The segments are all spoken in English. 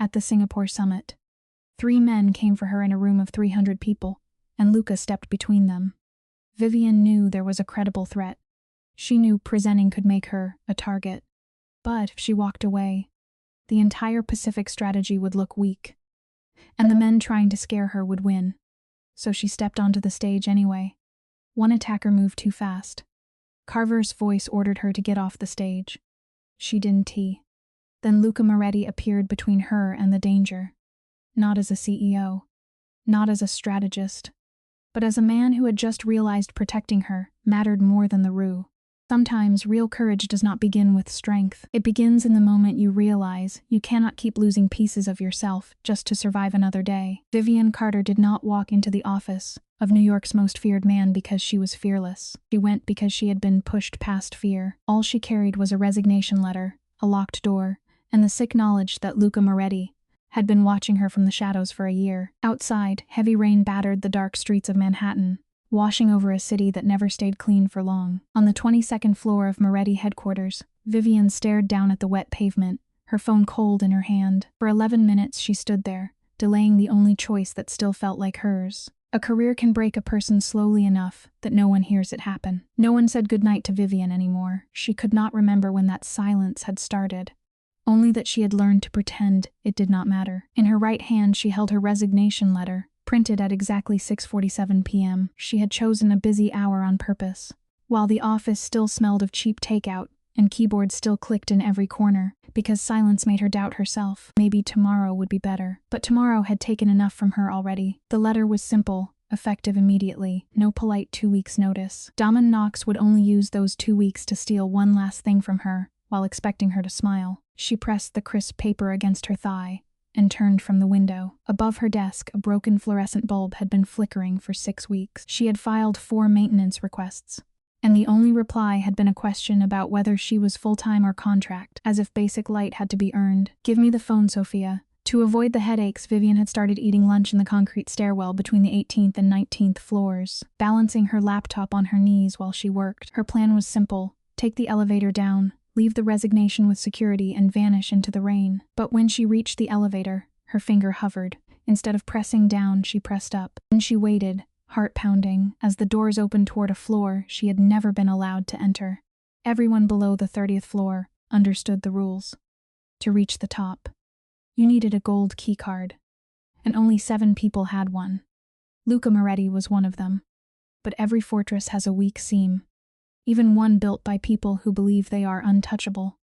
at the Singapore summit. 3 men came for her in a room of 300 people, and Luca stepped between them. Vivian knew there was a credible threat. She knew presenting could make her a target. But if she walked away, the entire Pacific strategy would look weak, and the men trying to scare her would win. So she stepped onto the stage anyway. One attacker moved too fast. Carver's voice ordered her to get off the stage. She didn't. Then Luca Moretti appeared between her and the danger. Not as a CEO, not as a strategist, but as a man who had just realized protecting her mattered more than the ruse. Sometimes real courage does not begin with strength. It begins in the moment you realize you cannot keep losing pieces of yourself just to survive another day. Vivian Carter did not walk into the office of New York's most feared man because she was fearless. She went because she had been pushed past fear. All she carried was a resignation letter, a locked door, and the sick knowledge that Luca Moretti had been watching her from the shadows for a year. Outside, heavy rain battered the dark streets of Manhattan, washing over a city that never stayed clean for long. On the 22nd floor of Moretti headquarters, Vivian stared down at the wet pavement, her phone cold in her hand. For 11 minutes she stood there, delaying the only choice that still felt like hers. A career can break a person slowly enough that no one hears it happen. No one said goodnight to Vivian anymore. She could not remember when that silence had started. Only that she had learned to pretend it did not matter. In her right hand she held her resignation letter, printed at exactly 6:47 p.m. She had chosen a busy hour on purpose. While the office still smelled of cheap takeout, and keyboards still clicked in every corner, because silence made her doubt herself. Maybe tomorrow would be better. But tomorrow had taken enough from her already. The letter was simple, effective immediately. No polite 2 weeks' notice. Damon Knox would only use those 2 weeks to steal one last thing from her, while expecting her to smile. She pressed the crisp paper against her thigh and turned from the window. Above her desk, a broken fluorescent bulb had been flickering for 6 weeks. She had filed 4 maintenance requests, and the only reply had been a question about whether she was full-time or contract, as if basic light had to be earned. "Give me the phone, Sophia." To avoid the headaches, Vivian had started eating lunch in the concrete stairwell between the 18th and 19th floors, balancing her laptop on her knees while she worked. Her plan was simple: take the elevator down, leave the resignation with security, and vanish into the rain. But when she reached the elevator, her finger hovered. Instead of pressing down, she pressed up. Then she waited, heart pounding, as the doors opened toward a floor she had never been allowed to enter. Everyone below the 30th floor understood the rules. To reach the top, you needed a gold keycard, and only 7 people had one. Luca Moretti was one of them. But every fortress has a weak seam, even one built by people who believe they are untouchable.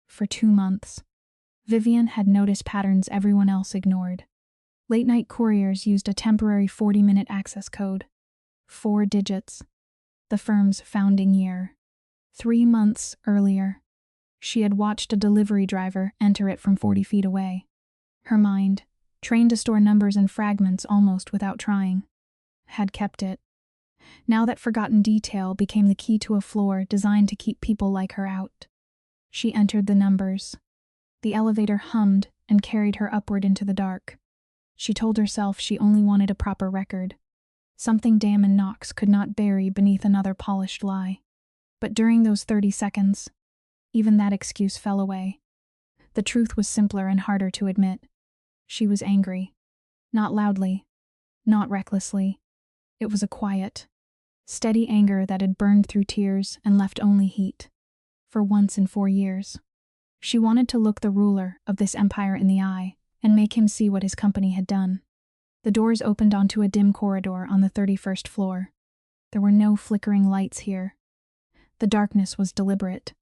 For 2 months, Vivian had noticed patterns everyone else ignored. Late-night couriers used a temporary 40-minute access code. 4 digits. The firm's founding year. 3 months earlier, she had watched a delivery driver enter it from 40 feet away. Her mind, trained to store numbers and fragments almost without trying, had kept it. Now that forgotten detail became the key to a floor designed to keep people like her out. She entered the numbers. The elevator hummed and carried her upward into the dark. She told herself she only wanted a proper record, something Damon Knox could not bury beneath another polished lie. But during those 30 seconds, even that excuse fell away. The truth was simpler and harder to admit. She was angry. Not loudly, not recklessly. It was a quiet, steady anger that had burned through tears and left only heat. For once in 4 years, she wanted to look the ruler of this empire in the eye and make him see what his company had done. The doors opened onto a dim corridor on the 31st floor. There were no flickering lights here. The darkness was deliberate,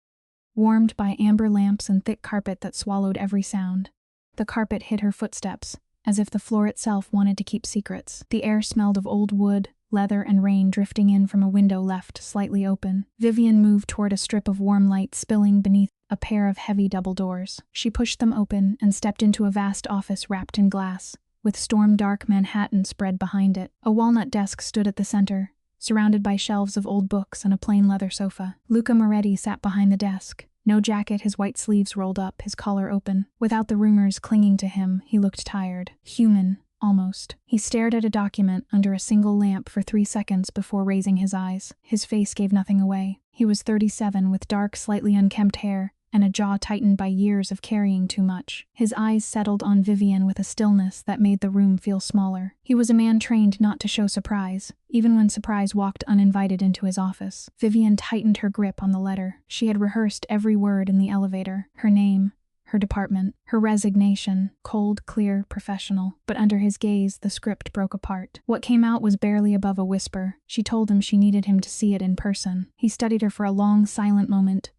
warmed by amber lamps and thick carpet that swallowed every sound. The carpet hid her footsteps, as if the floor itself wanted to keep secrets. The air smelled of old wood, leather, and rain drifting in from a window left slightly open. Vivian moved toward a strip of warm light spilling beneath a pair of heavy double doors. She pushed them open and stepped into a vast office wrapped in glass, with storm-dark Manhattan spread behind it. A walnut desk stood at the center, surrounded by shelves of old books and a plain leather sofa. Luca Moretti sat behind the desk. No jacket, his white sleeves rolled up, his collar open. Without the rumors clinging to him, he looked tired. Human, almost. He stared at a document under a single lamp for 3 seconds before raising his eyes. His face gave nothing away. He was 37 with dark, slightly unkempt hair and a jaw tightened by years of carrying too much. His eyes settled on Vivian with a stillness that made the room feel smaller. He was a man trained not to show surprise, even when surprise walked uninvited into his office. Vivian tightened her grip on the letter. She had rehearsed every word in the elevator. Her name, her department, her resignation, cold, clear, professional. But under his gaze, the script broke apart. What came out was barely above a whisper. She told him she needed him to see it in person. He studied her for a long, silent moment,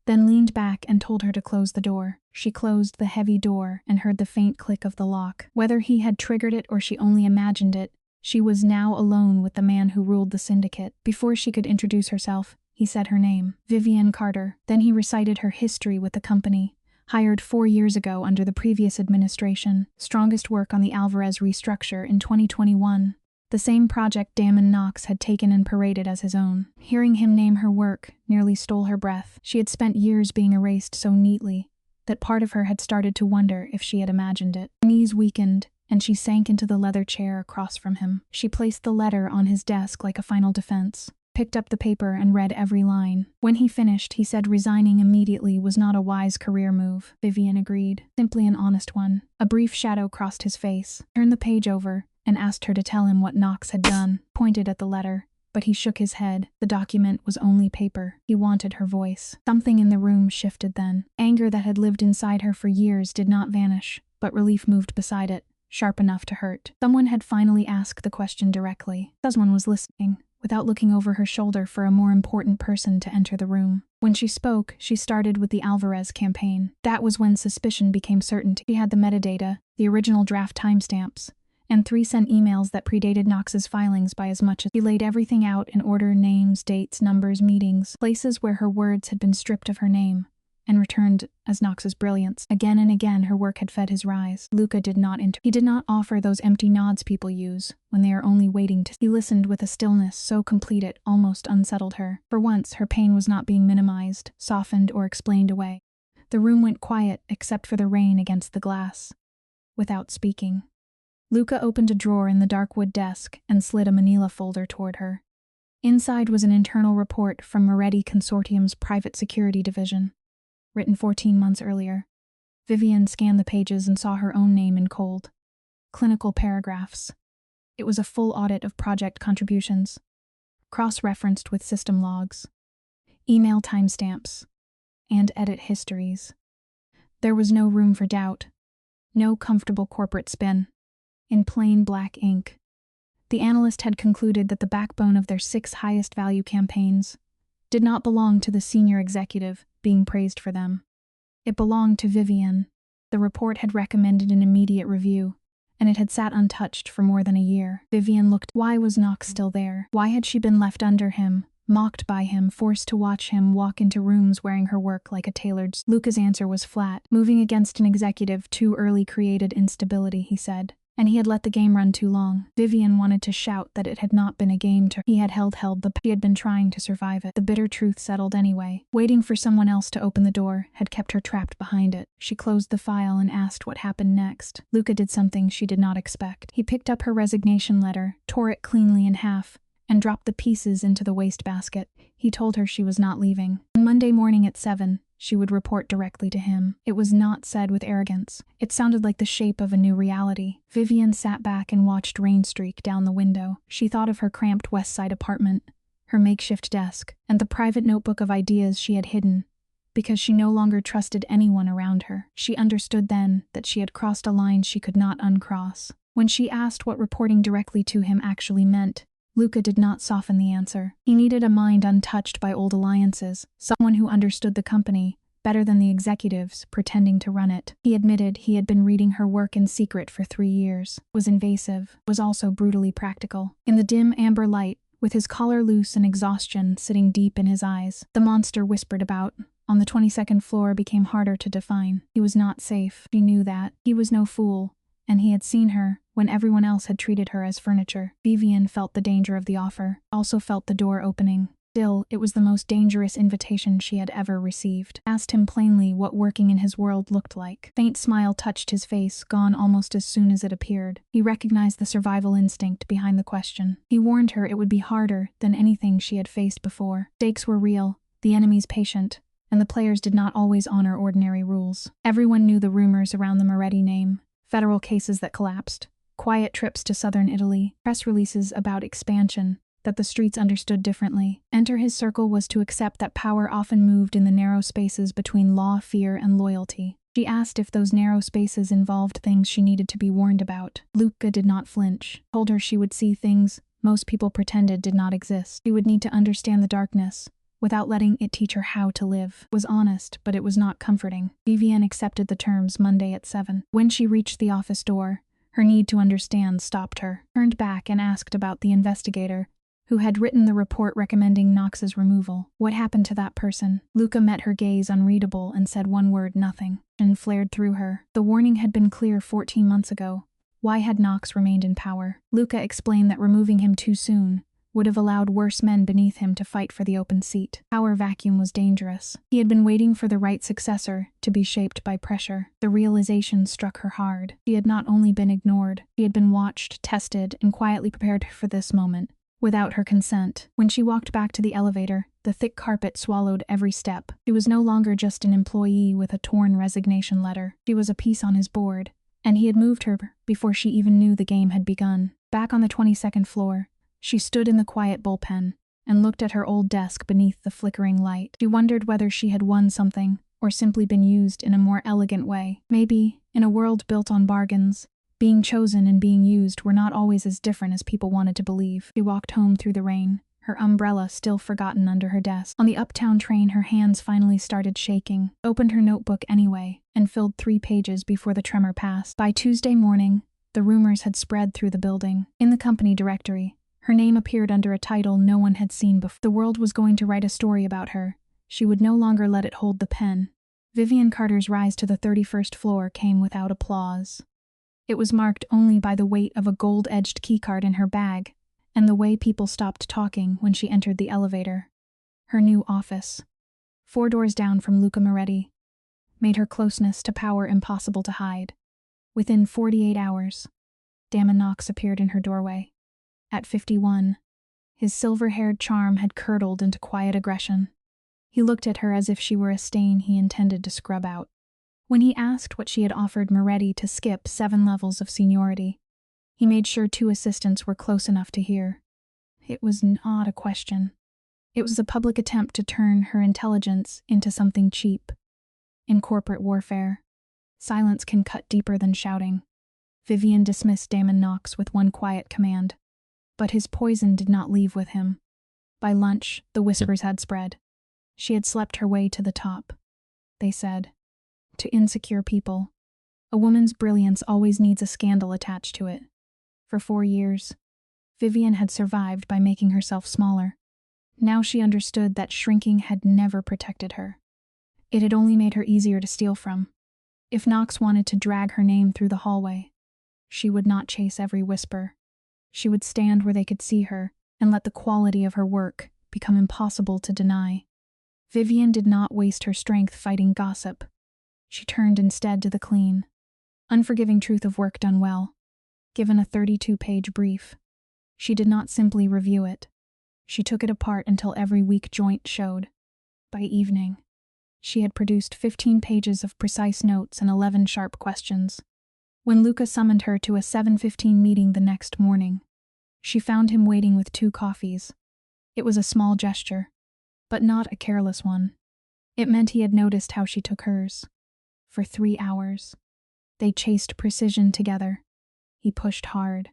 then leaned back and told her to close the door. She closed the heavy door and heard the faint click of the lock. Whether he had triggered it or she only imagined it, she was now alone with the man who ruled the syndicate. Before she could introduce herself, he said her name, Vivian Carter. Then he recited her history with the company. Hired 4 years ago under the previous administration. Strongest work on the Alvarez restructure in 2021. The same project Damon Knox had taken and paraded as his own. Hearing him name her work nearly stole her breath. She had spent years being erased so neatly that part of her had started to wonder if she had imagined it. Her knees weakened, and she sank into the leather chair across from him. She placed the letter on his desk like a final defense, picked up the paper and read every line. When he finished, he said resigning immediately was not a wise career move. Vivian agreed. Simply an honest one. A brief shadow crossed his face. Turned the page over and asked her to tell him what Knox had done. Pointed at the letter, but he shook his head. The document was only paper. He wanted her voice. Something in the room shifted then. Anger that had lived inside her for years did not vanish, but relief moved beside it, sharp enough to hurt. Someone had finally asked the question directly. Someone was listening, without looking over her shoulder for a more important person to enter the room. When she spoke, she started with the Alvarez campaign. That was when suspicion became certainty. She had the metadata, the original draft timestamps, and 3 emails that predated Knox's filings by as much as he laid everything out in order: names, dates, numbers, meetings, places where her words had been stripped of her name and returned as Knox's brilliance. Again and again her work had fed his rise. Luca did not He did not offer those empty nods people use when they are only waiting to. He listened with a stillness so complete it almost unsettled her. For once, her pain was not being minimized, softened, or explained away. The room went quiet except for the rain against the glass. Without speaking, Luca opened a drawer in the dark wood desk and slid a manila folder toward her. Inside was an internal report from Moretti Consortium's private security division, written 14 months earlier. Vivian scanned the pages and saw her own name in cold, clinical paragraphs. It was a full audit of project contributions, cross-referenced with system logs, email timestamps, and edit histories. There was no room for doubt, no comfortable corporate spin. In plain black ink, the analyst had concluded that the backbone of their 6 highest-value campaigns did not belong to the senior executive being praised for them. It belonged to Vivian. The report had recommended an immediate review, and it had sat untouched for more than a year. Vivian looked. Why was Knox still there? Why had she been left under him, mocked by him, forced to watch him walk into rooms wearing her work like a tailored? Luca's answer was flat. Moving against an executive too early created instability, he said. And he had let the game run too long. Vivian wanted to shout that it had not been a game to her. He had she had been trying to survive it. The bitter truth settled anyway. Waiting for someone else to open the door had kept her trapped behind it. She closed the file and asked what happened next. Luca did something she did not expect. He picked up her resignation letter, tore it cleanly in half, and dropped the pieces into the wastebasket. He told her she was not leaving. On Monday morning at 7, she would report directly to him. It was not said with arrogance. It sounded like the shape of a new reality. Vivian sat back and watched rain streak down the window. She thought of her cramped West Side apartment, her makeshift desk, and the private notebook of ideas she had hidden, because she no longer trusted anyone around her. She understood then that she had crossed a line she could not uncross. When she asked what reporting directly to him actually meant, Luca did not soften the answer. He needed a mind untouched by old alliances, someone who understood the company better than the executives pretending to run it. He admitted he had been reading her work in secret for 3 years, was invasive, was also brutally practical. In the dim amber light, with his collar loose and exhaustion sitting deep in his eyes, the monster whispered about. On the 22nd floor became harder to define. He was not safe. She knew that. He was no fool, and he had seen her when everyone else had treated her as furniture. Vivian felt the danger of the offer, also felt the door opening. Still, it was the most dangerous invitation she had ever received. Asked him plainly what working in his world looked like. Faint smile touched his face, gone almost as soon as it appeared. He recognized the survival instinct behind the question. He warned her it would be harder than anything she had faced before. Stakes were real, the enemies patient, and the players did not always honor ordinary rules. Everyone knew the rumors around the Moretti name, federal cases that collapsed, quiet trips to southern Italy, press releases about expansion that the streets understood differently. Enter his circle was to accept that power often moved in the narrow spaces between law, fear, and loyalty. She asked if those narrow spaces involved things she needed to be warned about. Luca did not flinch, told her she would see things most people pretended did not exist. She would need to understand the darkness without letting it teach her how to live. It was honest, but it was not comforting. Vivienne accepted the terms Monday at 7. When she reached the office door, her need to understand stopped her. Turned back and asked about the investigator who had written the report recommending Knox's removal. What happened to that person? Luca met her gaze unreadable and said one word, nothing, and flared through her. The warning had been clear 14 months ago. Why had Knox remained in power? Luca explained that removing him too soon would have allowed worse men beneath him to fight for the open seat. Power vacuum was dangerous. He had been waiting for the right successor to be shaped by pressure. The realization struck her hard. She had not only been ignored, she had been watched, tested, and quietly prepared for this moment, without her consent. When she walked back to the elevator, the thick carpet swallowed every step. She was no longer just an employee with a torn resignation letter. She was a piece on his board, and he had moved her before she even knew the game had begun. Back on the 22nd floor, she stood in the quiet bullpen and looked at her old desk beneath the flickering light. She wondered whether she had won something or simply been used in a more elegant way. Maybe, in a world built on bargains, being chosen and being used were not always as different as people wanted to believe. She walked home through the rain, her umbrella still forgotten under her desk. On the uptown train, her hands finally started shaking, opened her notebook anyway, and filled 3 pages before the tremor passed. By Tuesday morning, the rumors had spread through the building. In the company directory, her name appeared under a title no one had seen before. The world was going to write a story about her. She would no longer let it hold the pen. Vivienne Carter's rise to the 31st floor came without applause. It was marked only by the weight of a gold-edged keycard in her bag, and the way people stopped talking when she entered the elevator. Her new office, 4 doors down from Luca Moretti, made her closeness to power impossible to hide. Within 48 hours, Damon Knox appeared in her doorway. At 51, his silver-haired charm had curdled into quiet aggression. He looked at her as if she were a stain he intended to scrub out. When he asked what she had offered Moretti to skip 7 levels of seniority, he made sure 2 assistants were close enough to hear. It was not a question. It was a public attempt to turn her intelligence into something cheap. In corporate warfare, silence can cut deeper than shouting. Vivienne dismissed Damon Knox with one quiet command. But his poison did not leave with him. By lunch, the whispers had spread. She had slept her way to the top. They said, to insecure people, a woman's brilliance always needs a scandal attached to it. For 4 years, Vivienne had survived by making herself smaller. Now she understood that shrinking had never protected her. It had only made her easier to steal from. If Knox wanted to drag her name through the hallway, she would not chase every whisper. She would stand where they could see her and let the quality of her work become impossible to deny. Vivienne did not waste her strength fighting gossip. She turned instead to the clean, unforgiving truth of work done well. Given a 32-page brief, she did not simply review it. She took it apart until every weak joint showed. By evening, she had produced 15 pages of precise notes and 11 sharp questions. When Luca summoned her to a 7:15 meeting the next morning, she found him waiting with 2 coffees. It was a small gesture, but not a careless one. It meant he had noticed how she took hers. For 3 hours, they chased precision together. He pushed hard,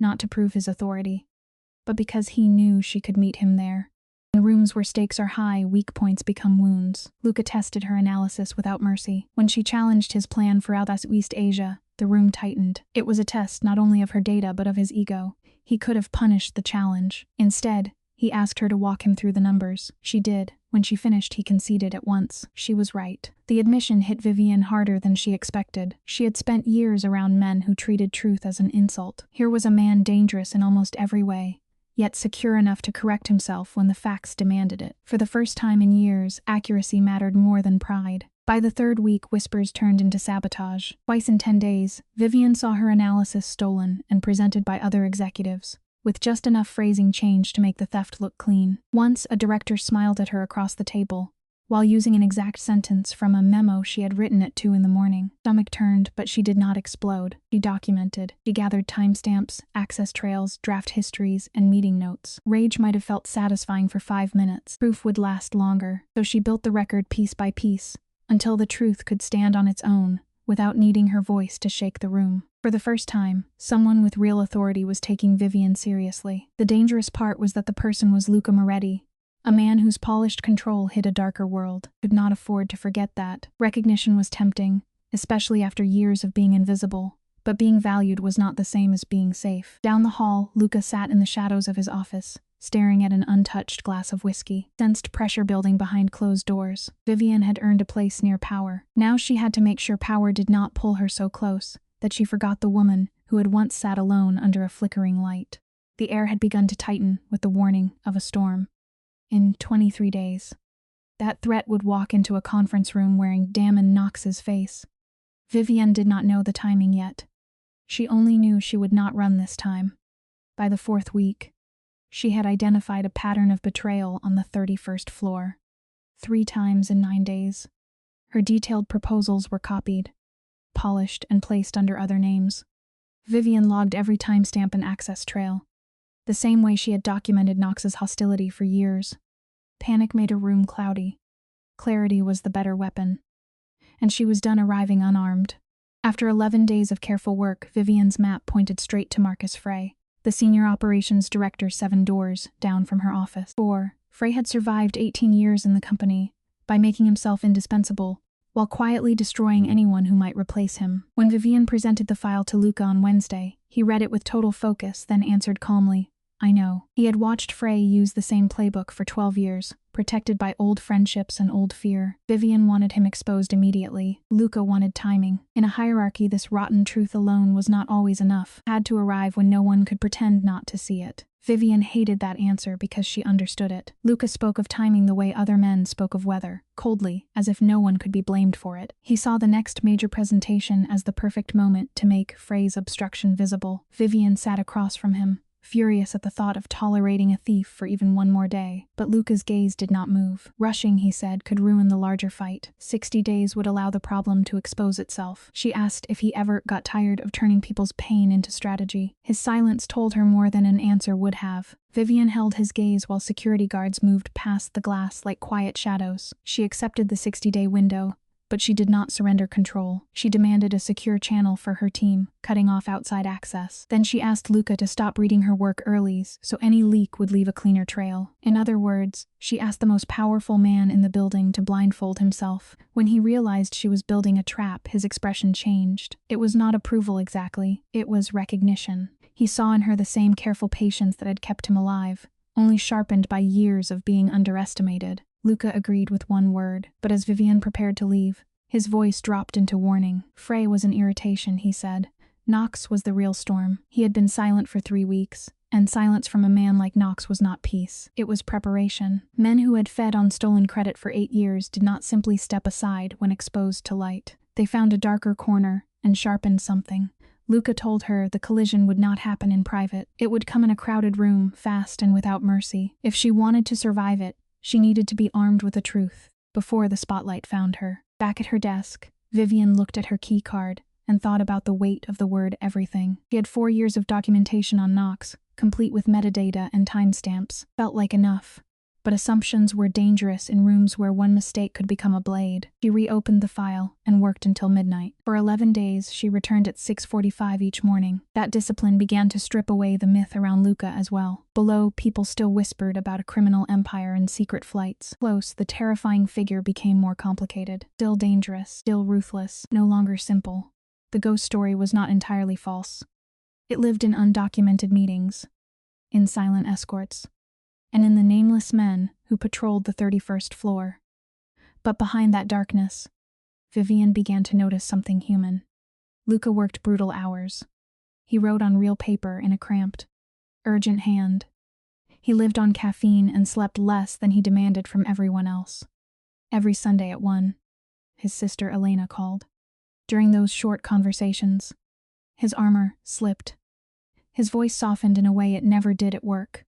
not to prove his authority, but because he knew she could meet him there. In rooms where stakes are high, weak points become wounds. Luca tested her analysis without mercy. When she challenged his plan for Southeast Asia, the room tightened. It was a test not only of her data but of his ego. He could have punished the challenge. Instead, he asked her to walk him through the numbers. She did. When she finished, he conceded at once. She was right. The admission hit Vivienne harder than she expected. She had spent years around men who treated truth as an insult. Here was a man dangerous in almost every way, yet secure enough to correct himself when the facts demanded it. For the first time in years, accuracy mattered more than pride. By the 3rd week, whispers turned into sabotage. Twice in 10 days, Vivienne saw her analysis stolen and presented by other executives, with just enough phrasing changed to make the theft look clean. Once, a director smiled at her across the table, while using an exact sentence from a memo she had written at 2 in the morning. Stomach turned, but she did not explode. She documented. She gathered timestamps, access trails, draft histories, and meeting notes. Rage might have felt satisfying for 5 minutes. Proof would last longer, so she built the record piece by piece, until the truth could stand on its own, without needing her voice to shake the room. For the first time, someone with real authority was taking Vivian seriously. The dangerous part was that the person was Luca Moretti, a man whose polished control hid a darker world. Could not afford to forget that. Recognition was tempting, especially after years of being invisible, but being valued was not the same as being safe. Down the hall, Luca sat in the shadows of his office, staring at an untouched glass of whiskey. Sensed pressure building behind closed doors. Vivian had earned a place near power. Now she had to make sure power did not pull her so close that she forgot the woman who had once sat alone under a flickering light. The air had begun to tighten with the warning of a storm. In 23 days, that threat would walk into a conference room wearing Damon Knox's face. Vivian did not know the timing yet. She only knew she would not run this time. By the 4th week, she had identified a pattern of betrayal on the 31st floor. 3 times in 9 days. Her detailed proposals were copied, polished, and placed under other names. Vivian logged every timestamp and access trail, the same way she had documented Knox's hostility for years. Panic made her room cloudy. Clarity was the better weapon. And she was done arriving unarmed. After 11 days of careful work, Vivian's map pointed straight to Marcus Frey, the senior operations director 7 doors down from her office. Frey had survived 18 years in the company by making himself indispensable, while quietly destroying anyone who might replace him. When Vivian presented the file to Luca on Wednesday, he read it with total focus, then answered calmly, "I know." He had watched Frey use the same playbook for 12 years, protected by old friendships and old fear. Vivian wanted him exposed immediately. Luca wanted timing. In a hierarchy, this rotten truth alone was not always enough. It had to arrive when no one could pretend not to see it. Vivian hated that answer because she understood it. Luca spoke of timing the way other men spoke of weather, coldly, as if no one could be blamed for it. He saw the next major presentation as the perfect moment to make Frey's obstruction visible. Vivian sat across from him, furious at the thought of tolerating a thief for even one more day. But Luca's gaze did not move. Rushing, he said, could ruin the larger fight. 60 days would allow the problem to expose itself. She asked if he ever got tired of turning people's pain into strategy. His silence told her more than an answer would have. Vivian held his gaze while security guards moved past the glass like quiet shadows. She accepted the 60-day window, but she did not surrender control. She demanded a secure channel for her team, cutting off outside access. Then she asked Luca to stop reading her work early so any leak would leave a cleaner trail. In other words, she asked the most powerful man in the building to blindfold himself. When he realized she was building a trap, his expression changed. It was not approval exactly, it was recognition. He saw in her the same careful patience that had kept him alive, only sharpened by years of being underestimated. Luca agreed with one word, but as Vivian prepared to leave, his voice dropped into warning. Frey was an irritation, he said. Knox was the real storm. He had been silent for 3 weeks, and silence from a man like Knox was not peace. It was preparation. Men who had fed on stolen credit for 8 years did not simply step aside when exposed to light. They found a darker corner and sharpened something. Luca told her the collision would not happen in private. It would come in a crowded room, fast and without mercy. If she wanted to survive it, she needed to be armed with the truth, before the spotlight found her. Back at her desk, Vivian looked at her key card and thought about the weight of the word everything. She had 4 years of documentation on Knox, complete with metadata and timestamps. Felt like enough. But assumptions were dangerous in rooms where one mistake could become a blade. She reopened the file and worked until midnight. For 11 days, she returned at 6:45 each morning. That discipline began to strip away the myth around Luca as well. Below, people still whispered about a criminal empire and secret flights. Close, the terrifying figure became more complicated. Still dangerous, still ruthless, no longer simple. The ghost story was not entirely false. It lived in undocumented meetings, in silent escorts, and in the nameless men who patrolled the 31st floor. But behind that darkness, Vivian began to notice something human. Luca worked brutal hours. He wrote on real paper in a cramped, urgent hand. He lived on caffeine and slept less than he demanded from everyone else. Every Sunday at 1, his sister Elena called. During those short conversations, his armor slipped. His voice softened in a way it never did at work.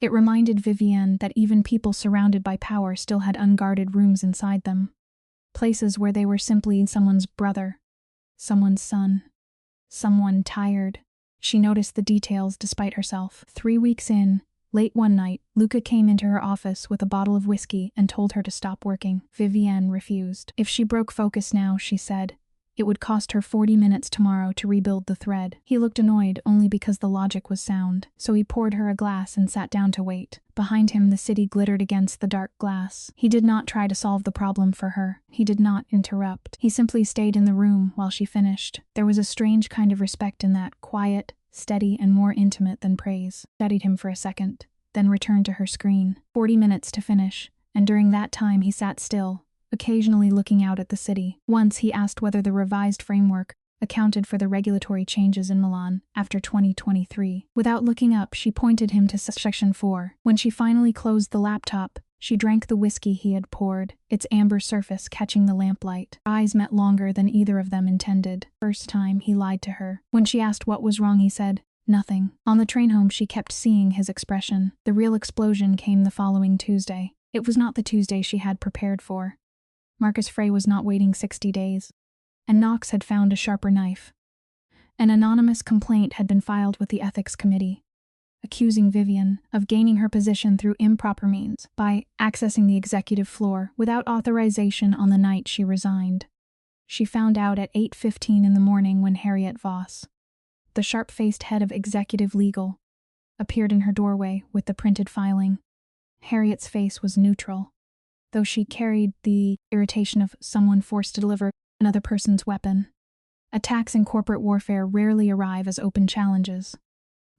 It reminded Vivienne that even people surrounded by power still had unguarded rooms inside them. Places where they were simply someone's brother, someone's son, someone tired. She noticed the details despite herself. 3 weeks in, late one night, Luca came into her office with a bottle of whiskey and told her to stop working. Vivienne refused. If she broke focus now, she said, it would cost her 40 minutes tomorrow to rebuild the thread. He looked annoyed only because the logic was sound, so he poured her a glass and sat down to wait. Behind him, the city glittered against the dark glass. He did not try to solve the problem for her. He did not interrupt. He simply stayed in the room while she finished. There was a strange kind of respect in that, quiet, steady, and more intimate than praise. Studied him for a second, then returned to her screen. 40 minutes to finish, and during that time he sat still, occasionally looking out at the city. Once he asked whether the revised framework accounted for the regulatory changes in Milan after 2023. Without looking up, she pointed him to section 4. When she finally closed the laptop, she drank the whiskey he had poured, its amber surface catching the lamplight. Eyes met longer than either of them intended. First time, he lied to her. When she asked what was wrong, he said, nothing. On the train home, she kept seeing his expression. The real explosion came the following Tuesday. It was not the Tuesday she had prepared for. Marcus Frey was not waiting 60 days, and Knox had found a sharper knife. An anonymous complaint had been filed with the Ethics Committee, accusing Vivienne of gaining her position through improper means by accessing the executive floor without authorization on the night she resigned. She found out at 8:15 in the morning when Harriet Voss, the sharp-faced head of executive legal, appeared in her doorway with the printed filing. Harriet's face was neutral, though she carried the irritation of someone forced to deliver another person's weapon. Attacks in corporate warfare rarely arrive as open challenges.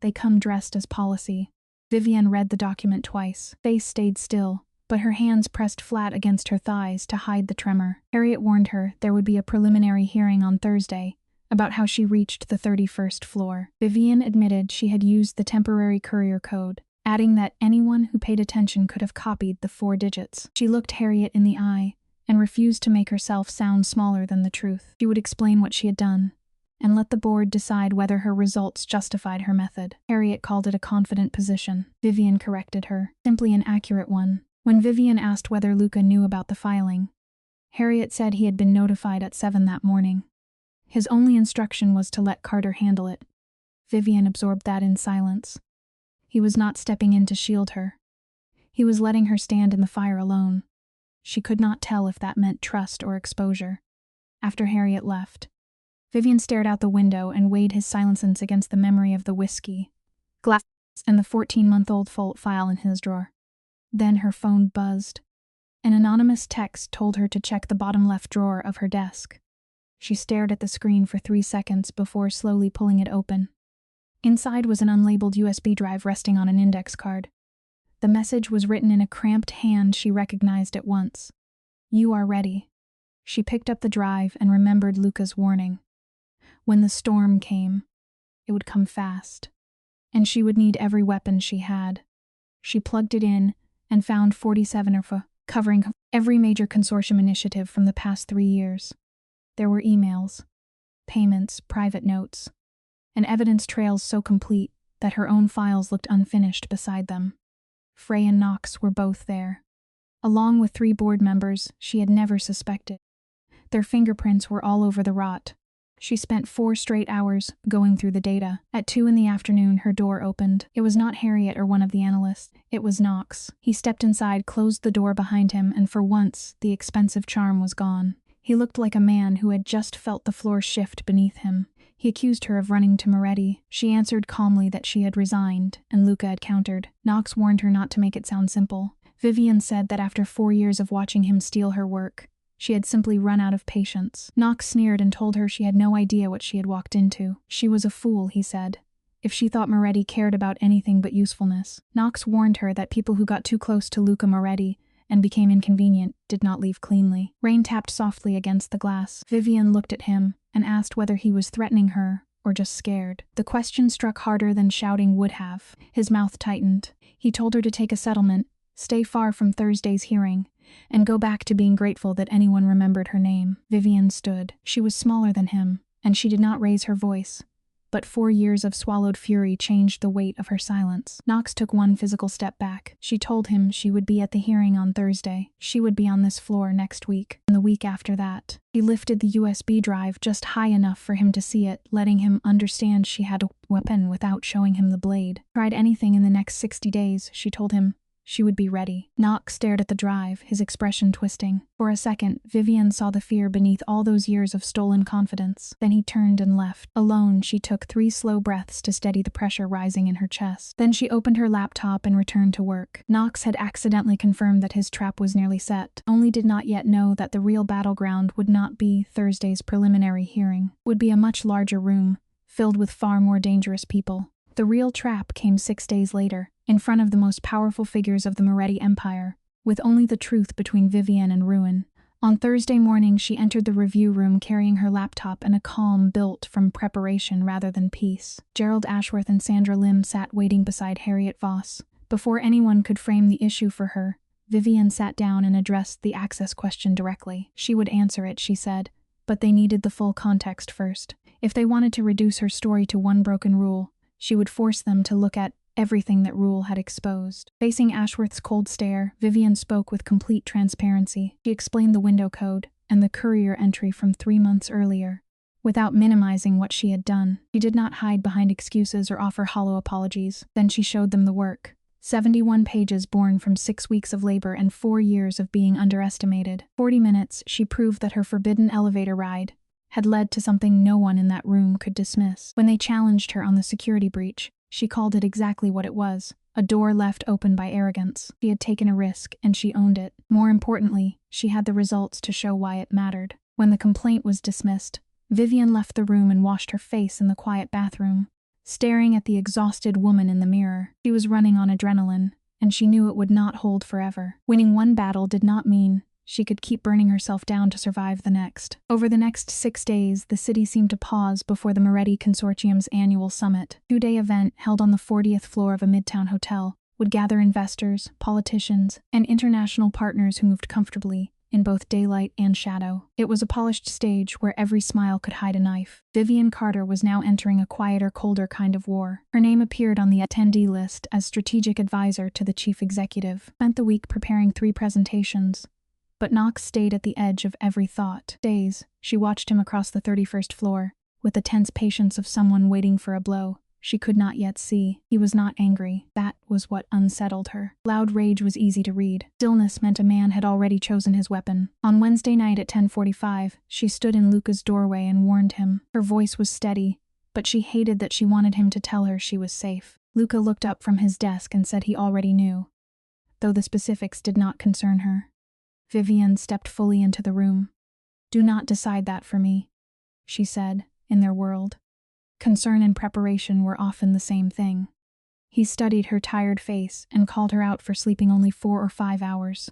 They come dressed as policy. Vivienne read the document twice. Face stayed still, but her hands pressed flat against her thighs to hide the tremor. Harriet warned her there would be a preliminary hearing on Thursday about how she reached the 31st floor. Vivienne admitted she had used the temporary courier code, adding that anyone who paid attention could have copied the 4 digits. She looked Harriet in the eye and refused to make herself sound smaller than the truth. She would explain what she had done and let the board decide whether her results justified her method. Harriet called it a confident position. Vivienne corrected her. Simply an accurate one. When Vivienne asked whether Luca knew about the filing, Harriet said he had been notified at 7 that morning. His only instruction was to let Carter handle it. Vivienne absorbed that in silence. He was not stepping in to shield her. He was letting her stand in the fire alone. She could not tell if that meant trust or exposure. After Harriet left, Vivienne stared out the window and weighed his silence against the memory of the whiskey, glass, and the 14-month-old file in his drawer. Then her phone buzzed. An anonymous text told her to check the bottom left drawer of her desk. She stared at the screen for 3 seconds before slowly pulling it open. Inside was an unlabeled USB drive resting on an index card. The message was written in a cramped hand she recognized at once. You are ready. She picked up the drive and remembered Luca's warning. When the storm came, it would come fast, and she would need every weapon she had. She plugged it in and found 47 covering every major consortium initiative from the past 3 years. There were emails, payments, private notes, and evidence trails so complete that her own files looked unfinished beside them. Frey and Knox were both there, along with 3 board members she had never suspected. Their fingerprints were all over the rot. She spent 4 straight hours going through the data. At 2 in the afternoon, her door opened. It was not Harriet or one of the analysts. It was Knox. He stepped inside, closed the door behind him, and for once, the expensive charm was gone. He looked like a man who had just felt the floor shift beneath him. He accused her of running to Moretti. She answered calmly that she had resigned, and Luca had countered. Knox warned her not to make it sound simple. Vivienne said that after 4 years of watching him steal her work, she had simply run out of patience. Knox sneered and told her she had no idea what she had walked into. She was a fool, he said, if she thought Moretti cared about anything but usefulness. Knox warned her that people who got too close to Luca Moretti and became inconvenient did not leave cleanly. Rain tapped softly against the glass. Vivienne looked at him and asked whether he was threatening her or just scared. The question struck harder than shouting would have. His mouth tightened. He told her to take a settlement, stay far from Thursday's hearing, and go back to being grateful that anyone remembered her name. Vivienne stood. She was smaller than him, and she did not raise her voice, but 4 years of swallowed fury changed the weight of her silence. Knox took one physical step back. She told him she would be at the hearing on Thursday. She would be on this floor next week, and the week after that. He lifted the USB drive just high enough for him to see it, letting him understand she had a weapon without showing him the blade. Tried anything in the next 60 days, she told him. She would be ready. Knox stared at the drive, his expression twisting. For a second, Vivian saw the fear beneath all those years of stolen confidence. Then he turned and left. Alone, she took 3 slow breaths to steady the pressure rising in her chest. Then she opened her laptop and returned to work. Knox had accidentally confirmed that his trap was nearly set, only did not yet know that the real battleground would not be Thursday's preliminary hearing. It would be a much larger room, filled with far more dangerous people. The real trap came 6 days later, in front of the most powerful figures of the Moretti Empire, with only the truth between Vivian and ruin. On Thursday morning, she entered the review room carrying her laptop and a calm built from preparation rather than peace. Gerald Ashworth and Sandra Lim sat waiting beside Harriet Voss. Before anyone could frame the issue for her, Vivian sat down and addressed the access question directly. She would answer it, she said, but they needed the full context first. If they wanted to reduce her story to one broken rule, she would force them to look at everything that Rule had exposed. Facing Ashworth's cold stare, Vivian spoke with complete transparency. She explained the window code and the courier entry from 3 months earlier, without minimizing what she had done. She did not hide behind excuses or offer hollow apologies. Then she showed them the work. 71 pages born from 6 weeks of labor and 4 years of being underestimated. 40 minutes, she proved that her forbidden elevator ride had led to something no one in that room could dismiss. When they challenged her on the security breach, she called it exactly what it was, a door left open by arrogance. She had taken a risk, and she owned it. More importantly, she had the results to show why it mattered. When the complaint was dismissed, Vivian left the room and washed her face in the quiet bathroom, staring at the exhausted woman in the mirror. She was running on adrenaline, and she knew it would not hold forever. Winning one battle did not mean she could keep burning herself down to survive the next. Over the next 6 days, the city seemed to pause before the Moretti Consortium's annual summit. 2-day event held on the 40th floor of a midtown hotel would gather investors, politicians, and international partners who moved comfortably in both daylight and shadow. It was a polished stage where every smile could hide a knife. Vivian Carter was now entering a quieter, colder kind of war. Her name appeared on the attendee list as strategic advisor to the chief executive. Spent the week preparing 3 presentations, but Knox stayed at the edge of every thought. Days, she watched him across the 31st floor, with the tense patience of someone waiting for a blow she could not yet see. He was not angry. That was what unsettled her. Loud rage was easy to read. Stillness meant a man had already chosen his weapon. On Wednesday night at 10:45, she stood in Luca's doorway and warned him. Her voice was steady, but she hated that she wanted him to tell her she was safe. Luca looked up from his desk and said he already knew, though the specifics did not concern her. Vivian stepped fully into the room. "Do not decide that for me," she said. In their world, concern and preparation were often the same thing. He studied her tired face and called her out for sleeping only 4 or 5 hours.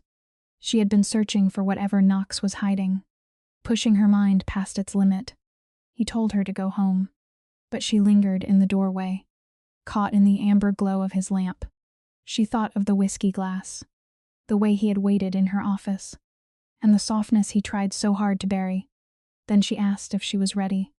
She had been searching for whatever Knox was hiding, pushing her mind past its limit. He told her to go home, but she lingered in the doorway, caught in the amber glow of his lamp. She thought of the whiskey glass, the way he had waited in her office, and the softness he tried so hard to bury. Then she asked if she was ready.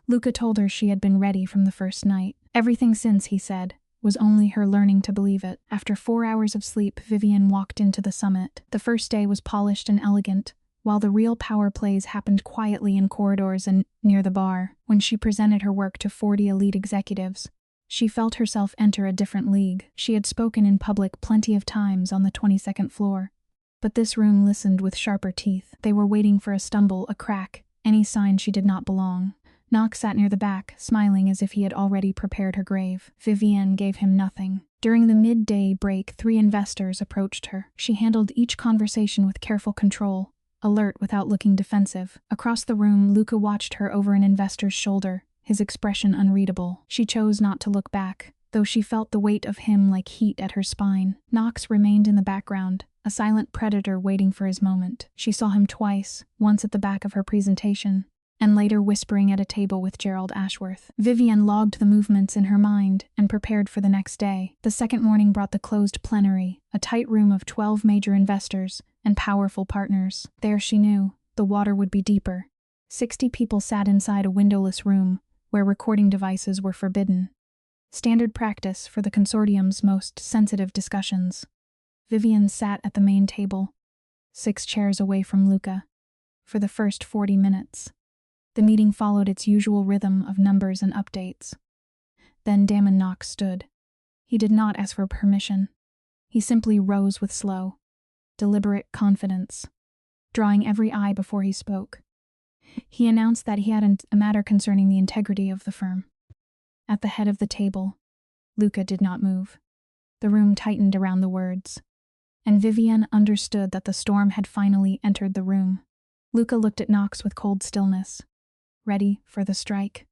Luca told her she had been ready from the first night. Everything since, he said, was only her learning to believe it. After 4 hours of sleep, Vivian walked into the summit. The first day was polished and elegant, while the real power plays happened quietly in corridors and near the bar. When she presented her work to 40 elite executives, she felt herself enter a different league. She had spoken in public plenty of times on the 22nd floor, but this room listened with sharper teeth. They were waiting for a stumble, a crack, any sign she did not belong. Knox sat near the back, smiling as if he had already prepared her grave. Vivian gave him nothing. During the midday break, 3 investors approached her. She handled each conversation with careful control, alert without looking defensive. Across the room, Luca watched her over an investor's shoulder, his expression unreadable. She chose not to look back, though she felt the weight of him like heat at her spine. Knox remained in the background, a silent predator waiting for his moment. She saw him twice, once at the back of her presentation, and later whispering at a table with Gerald Ashworth. Vivian logged the movements in her mind and prepared for the next day. The second morning brought the closed plenary, a tight room of 12 major investors and powerful partners. There, she knew, the water would be deeper. 60 people sat inside a windowless room, where recording devices were forbidden. Standard practice for the consortium's most sensitive discussions. Vivian sat at the main table, 6 chairs away from Luca, for the first 40 minutes. The meeting followed its usual rhythm of numbers and updates. Then Damon Knox stood. He did not ask for permission. He simply rose with slow, deliberate confidence, drawing every eye before he spoke. He announced that he had a matter concerning the integrity of the firm. At the head of the table, Luca did not move. The room tightened around the words, and Vivian understood that the storm had finally entered the room. Luca looked at Knox with cold stillness, ready for the strike.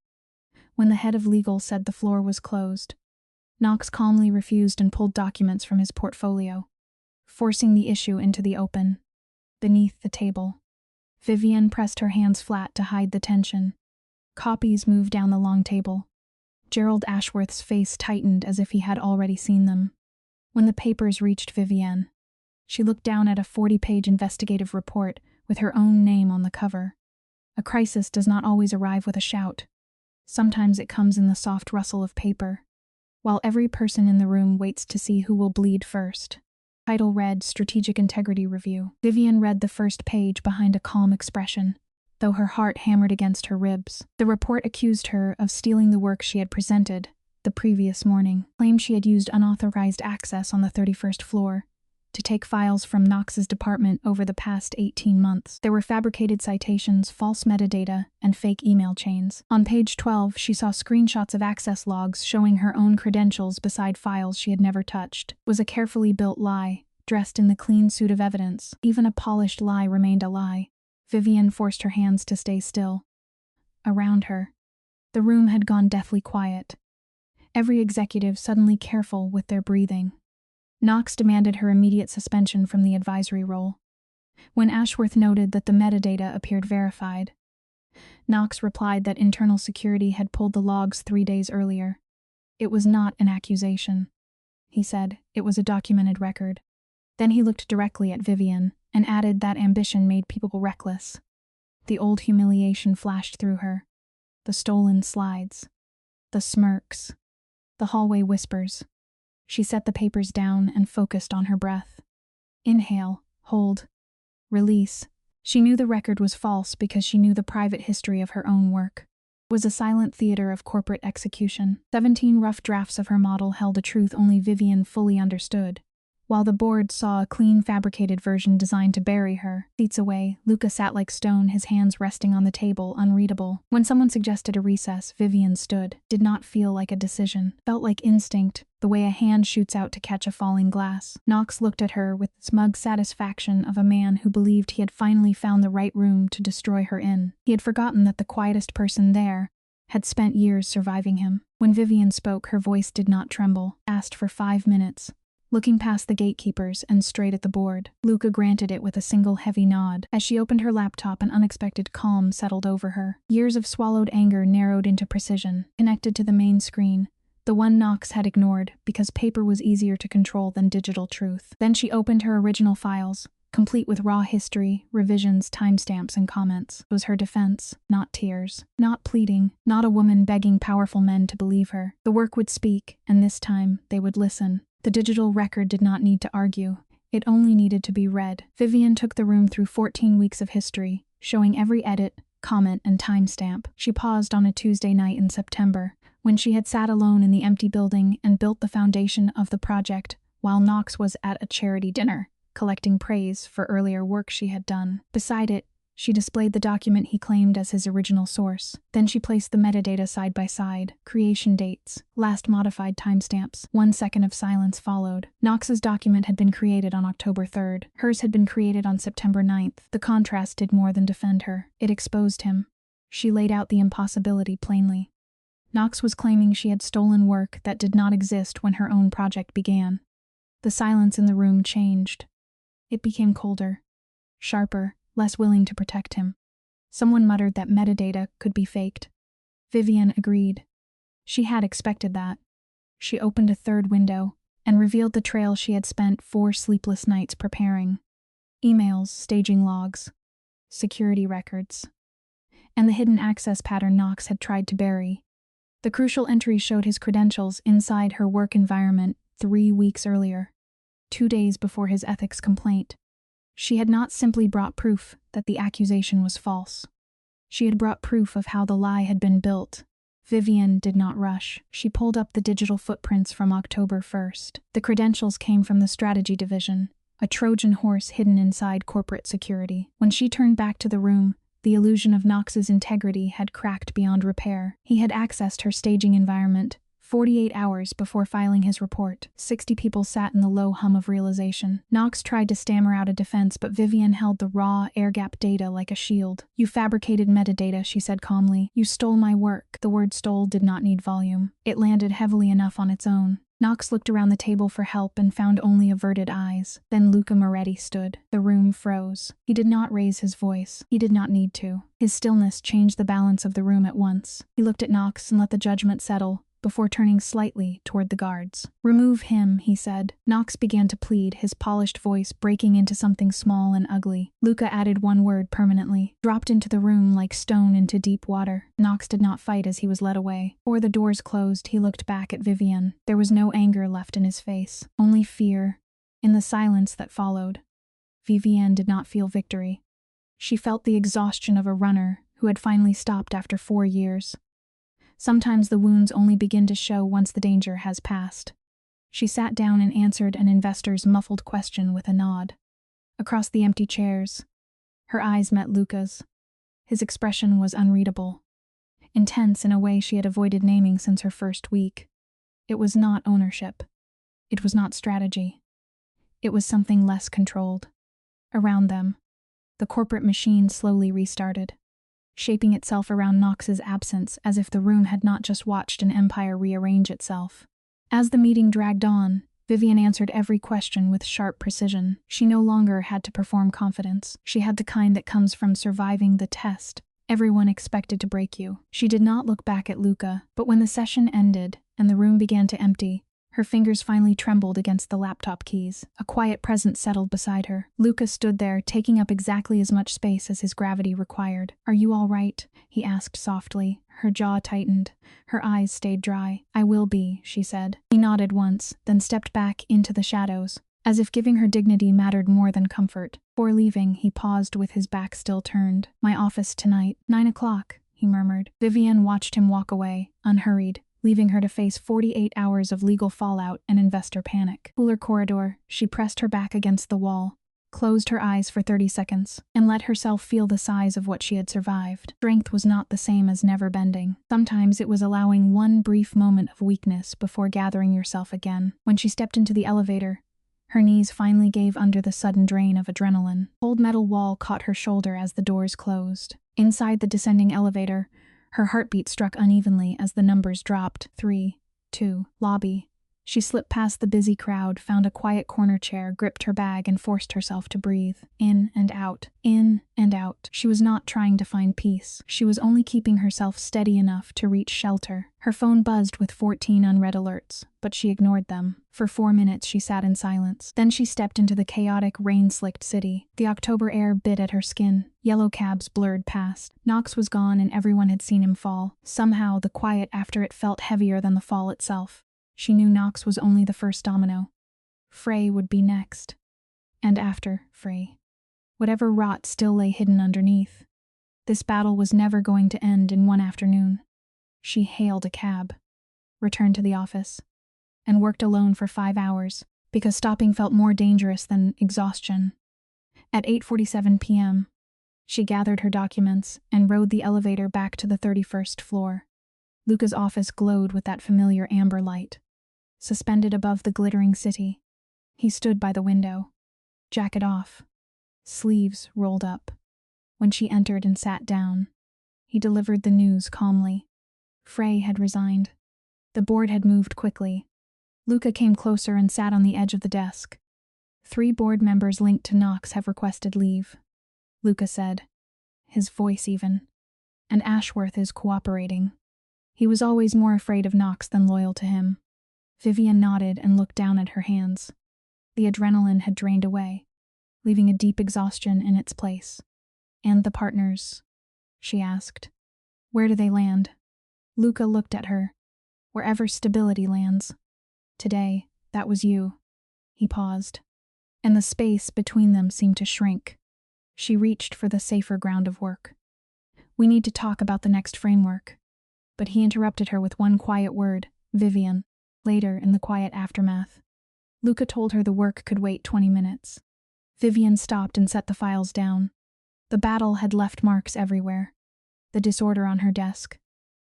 When the head of legal said the floor was closed, Knox calmly refused and pulled documents from his portfolio, forcing the issue into the open. Beneath the table, Vivian pressed her hands flat to hide the tension. Copies moved down the long table. Gerald Ashworth's face tightened as if he had already seen them. When the papers reached Vivian, she looked down at a 40-page investigative report with her own name on the cover. A crisis does not always arrive with a shout. Sometimes it comes in the soft rustle of paper, while every person in the room waits to see who will bleed first. Title read Strategic Integrity Review. Vivian read the first page behind a calm expression, though her heart hammered against her ribs. The report accused her of stealing the work she had presented the previous morning, claimed she had used unauthorized access on the 31st floor to take files from Knox's department over the past 18 months. There were fabricated citations, false metadata, and fake email chains. On page 12, she saw screenshots of access logs showing her own credentials beside files she had never touched. It was a carefully built lie, dressed in the clean suit of evidence. Even a polished lie remained a lie. Vivian forced her hands to stay still. Around her, the room had gone deathly quiet. Every executive suddenly careful with their breathing. Knox demanded her immediate suspension from the advisory role. When Ashworth noted that the metadata appeared verified, Knox replied that internal security had pulled the logs 3 days earlier. It was not an accusation, he said. It was a documented record. Then he looked directly at Vivian and added that ambition made people reckless. The old humiliation flashed through her. The stolen slides. The smirks. The hallway whispers. She set the papers down and focused on her breath. Inhale, hold, release. She knew the record was false because she knew the private history of her own work. It was a silent theater of corporate execution. 17 rough drafts of her model held a truth only Vivian fully understood, while the board saw a clean fabricated version designed to bury her. Seats away, Luca sat like stone, his hands resting on the table, unreadable. When someone suggested a recess, Vivian stood. Did not feel like a decision. Felt like instinct, the way a hand shoots out to catch a falling glass. Knox looked at her with the smug satisfaction of a man who believed he had finally found the right room to destroy her in. He had forgotten that the quietest person there had spent years surviving him. When Vivian spoke, her voice did not tremble. Asked for 5 minutes. Looking past the gatekeepers and straight at the board, Luca granted it with a single heavy nod. As she opened her laptop, an unexpected calm settled over her. Years of swallowed anger narrowed into precision. Connected to the main screen, the one Knox had ignored because paper was easier to control than digital truth. Then she opened her original files, complete with raw history, revisions, timestamps, and comments. It was her defense, not tears, not pleading, not a woman begging powerful men to believe her. The work would speak, and this time they would listen. The digital record did not need to argue. It only needed to be read. Vivian took the room through 14 weeks of history, showing every edit, comment, and timestamp. She paused on a Tuesday night in September, when she had sat alone in the empty building and built the foundation of the project, while Knox was at a charity dinner, collecting praise for earlier work she had done. Beside it, she displayed the document he claimed as his original source. Then she placed the metadata side by side, creation dates, last modified timestamps. 1 second of silence followed. Knox's document had been created on October 3rd. Hers had been created on September 9th. The contrast did more than defend her. It exposed him. She laid out the impossibility plainly. Knox was claiming she had stolen work that did not exist when her own project began. The silence in the room changed. It became colder, sharper, less willing to protect him. Someone muttered that metadata could be faked. Vivian agreed. She had expected that. She opened a third window and revealed the trail she had spent 4 sleepless nights preparing. Emails, staging logs, security records, and the hidden access pattern Knox had tried to bury. The crucial entry showed his credentials inside her work environment 3 weeks earlier, 2 days before his ethics complaint. She had not simply brought proof that the accusation was false. She had brought proof of how the lie had been built. Vivian did not rush. She pulled up the digital footprints from October 1st. The credentials came from the strategy division, a Trojan horse hidden inside corporate security. When she turned back to the room, the illusion of Knox's integrity had cracked beyond repair. He had accessed her staging environment 48 hours before filing his report. 60 people sat in the low hum of realization. Knox tried to stammer out a defense, but Vivian held the raw, air-gap data like a shield. "You fabricated metadata," she said calmly. "You stole my work." The word stole did not need volume. It landed heavily enough on its own. Knox looked around the table for help and found only averted eyes. Then Luca Moretti stood. The room froze. He did not raise his voice. He did not need to. His stillness changed the balance of the room at once. He looked at Knox and let the judgment settle, before turning slightly toward the guards. "Remove him," he said. Knox began to plead, his polished voice breaking into something small and ugly. Luca added one word permanently, dropped into the room like stone into deep water. Knox did not fight as he was led away. Before the doors closed, he looked back at Vivian. There was no anger left in his face, only fear. In the silence that followed, Vivian did not feel victory. She felt the exhaustion of a runner who had finally stopped after 4 years. Sometimes the wounds only begin to show once the danger has passed. She sat down and answered an investor's muffled question with a nod. Across the empty chairs, her eyes met Luca's. His expression was unreadable, intense in a way she had avoided naming since her first week. It was not ownership. It was not strategy. It was something less controlled. Around them, the corporate machine slowly restarted, shaping itself around Knox's absence as if the room had not just watched an empire rearrange itself. As the meeting dragged on, Vivian answered every question with sharp precision. She no longer had to perform confidence. She had the kind that comes from surviving the test. Everyone expected to break you. She did not look back at Luca, but when the session ended and the room began to empty, her fingers finally trembled against the laptop keys. A quiet presence settled beside her. Luca stood there, taking up exactly as much space as his gravity required. "Are you all right?" he asked softly. Her jaw tightened. Her eyes stayed dry. "I will be," she said. He nodded once, then stepped back into the shadows, as if giving her dignity mattered more than comfort. Before leaving, he paused with his back still turned. "My office tonight, 9 o'clock, he murmured. Vivian watched him walk away, unhurried, leaving her to face 48 hours of legal fallout and investor panic. Cooler corridor, she pressed her back against the wall, closed her eyes for 30 seconds, and let herself feel the size of what she had survived. Strength was not the same as never bending. Sometimes it was allowing one brief moment of weakness before gathering yourself again. When she stepped into the elevator, her knees finally gave under the sudden drain of adrenaline. Cold metal wall caught her shoulder as the doors closed. Inside the descending elevator, her heartbeat struck unevenly as the numbers dropped. 3, 2, lobby. She slipped past the busy crowd, found a quiet corner chair, gripped her bag, and forced herself to breathe. In and out. In and out. She was not trying to find peace. She was only keeping herself steady enough to reach shelter. Her phone buzzed with 14 unread alerts, but she ignored them. For 4 minutes she sat in silence. Then she stepped into the chaotic, rain-slicked city. The October air bit at her skin. Yellow cabs blurred past. Knox was gone and everyone had seen him fall. Somehow, the quiet after it felt heavier than the fall itself. She knew Knox was only the first domino. Frey would be next. And after Frey, whatever rot still lay hidden underneath. This battle was never going to end in one afternoon. She hailed a cab, returned to the office, and worked alone for 5 hours, because stopping felt more dangerous than exhaustion. At 8:47 p.m., she gathered her documents and rode the elevator back to the 31st floor. Luca's office glowed with that familiar amber light. Suspended above the glittering city, he stood by the window, jacket off, sleeves rolled up. When she entered and sat down, he delivered the news calmly. Frey had resigned. The board had moved quickly. Luca came closer and sat on the edge of the desk. 3 board members linked to Knox have requested leave, Luca said, his voice even. And Ashworth is cooperating. He was always more afraid of Knox than loyal to him. Vivian nodded and looked down at her hands. The adrenaline had drained away, leaving a deep exhaustion in its place. "And the partners?" she asked. "Where do they land?" Luca looked at her, wherever stability lands. Today, that was you. He paused, and the space between them seemed to shrink. She reached for the safer ground of work. We need to talk about the next framework. But he interrupted her with one quiet word, Vivian. Later, in the quiet aftermath, Luca told her the work could wait 20 minutes. Vivian stopped and set the files down. The battle had left marks everywhere. The disorder on her desk,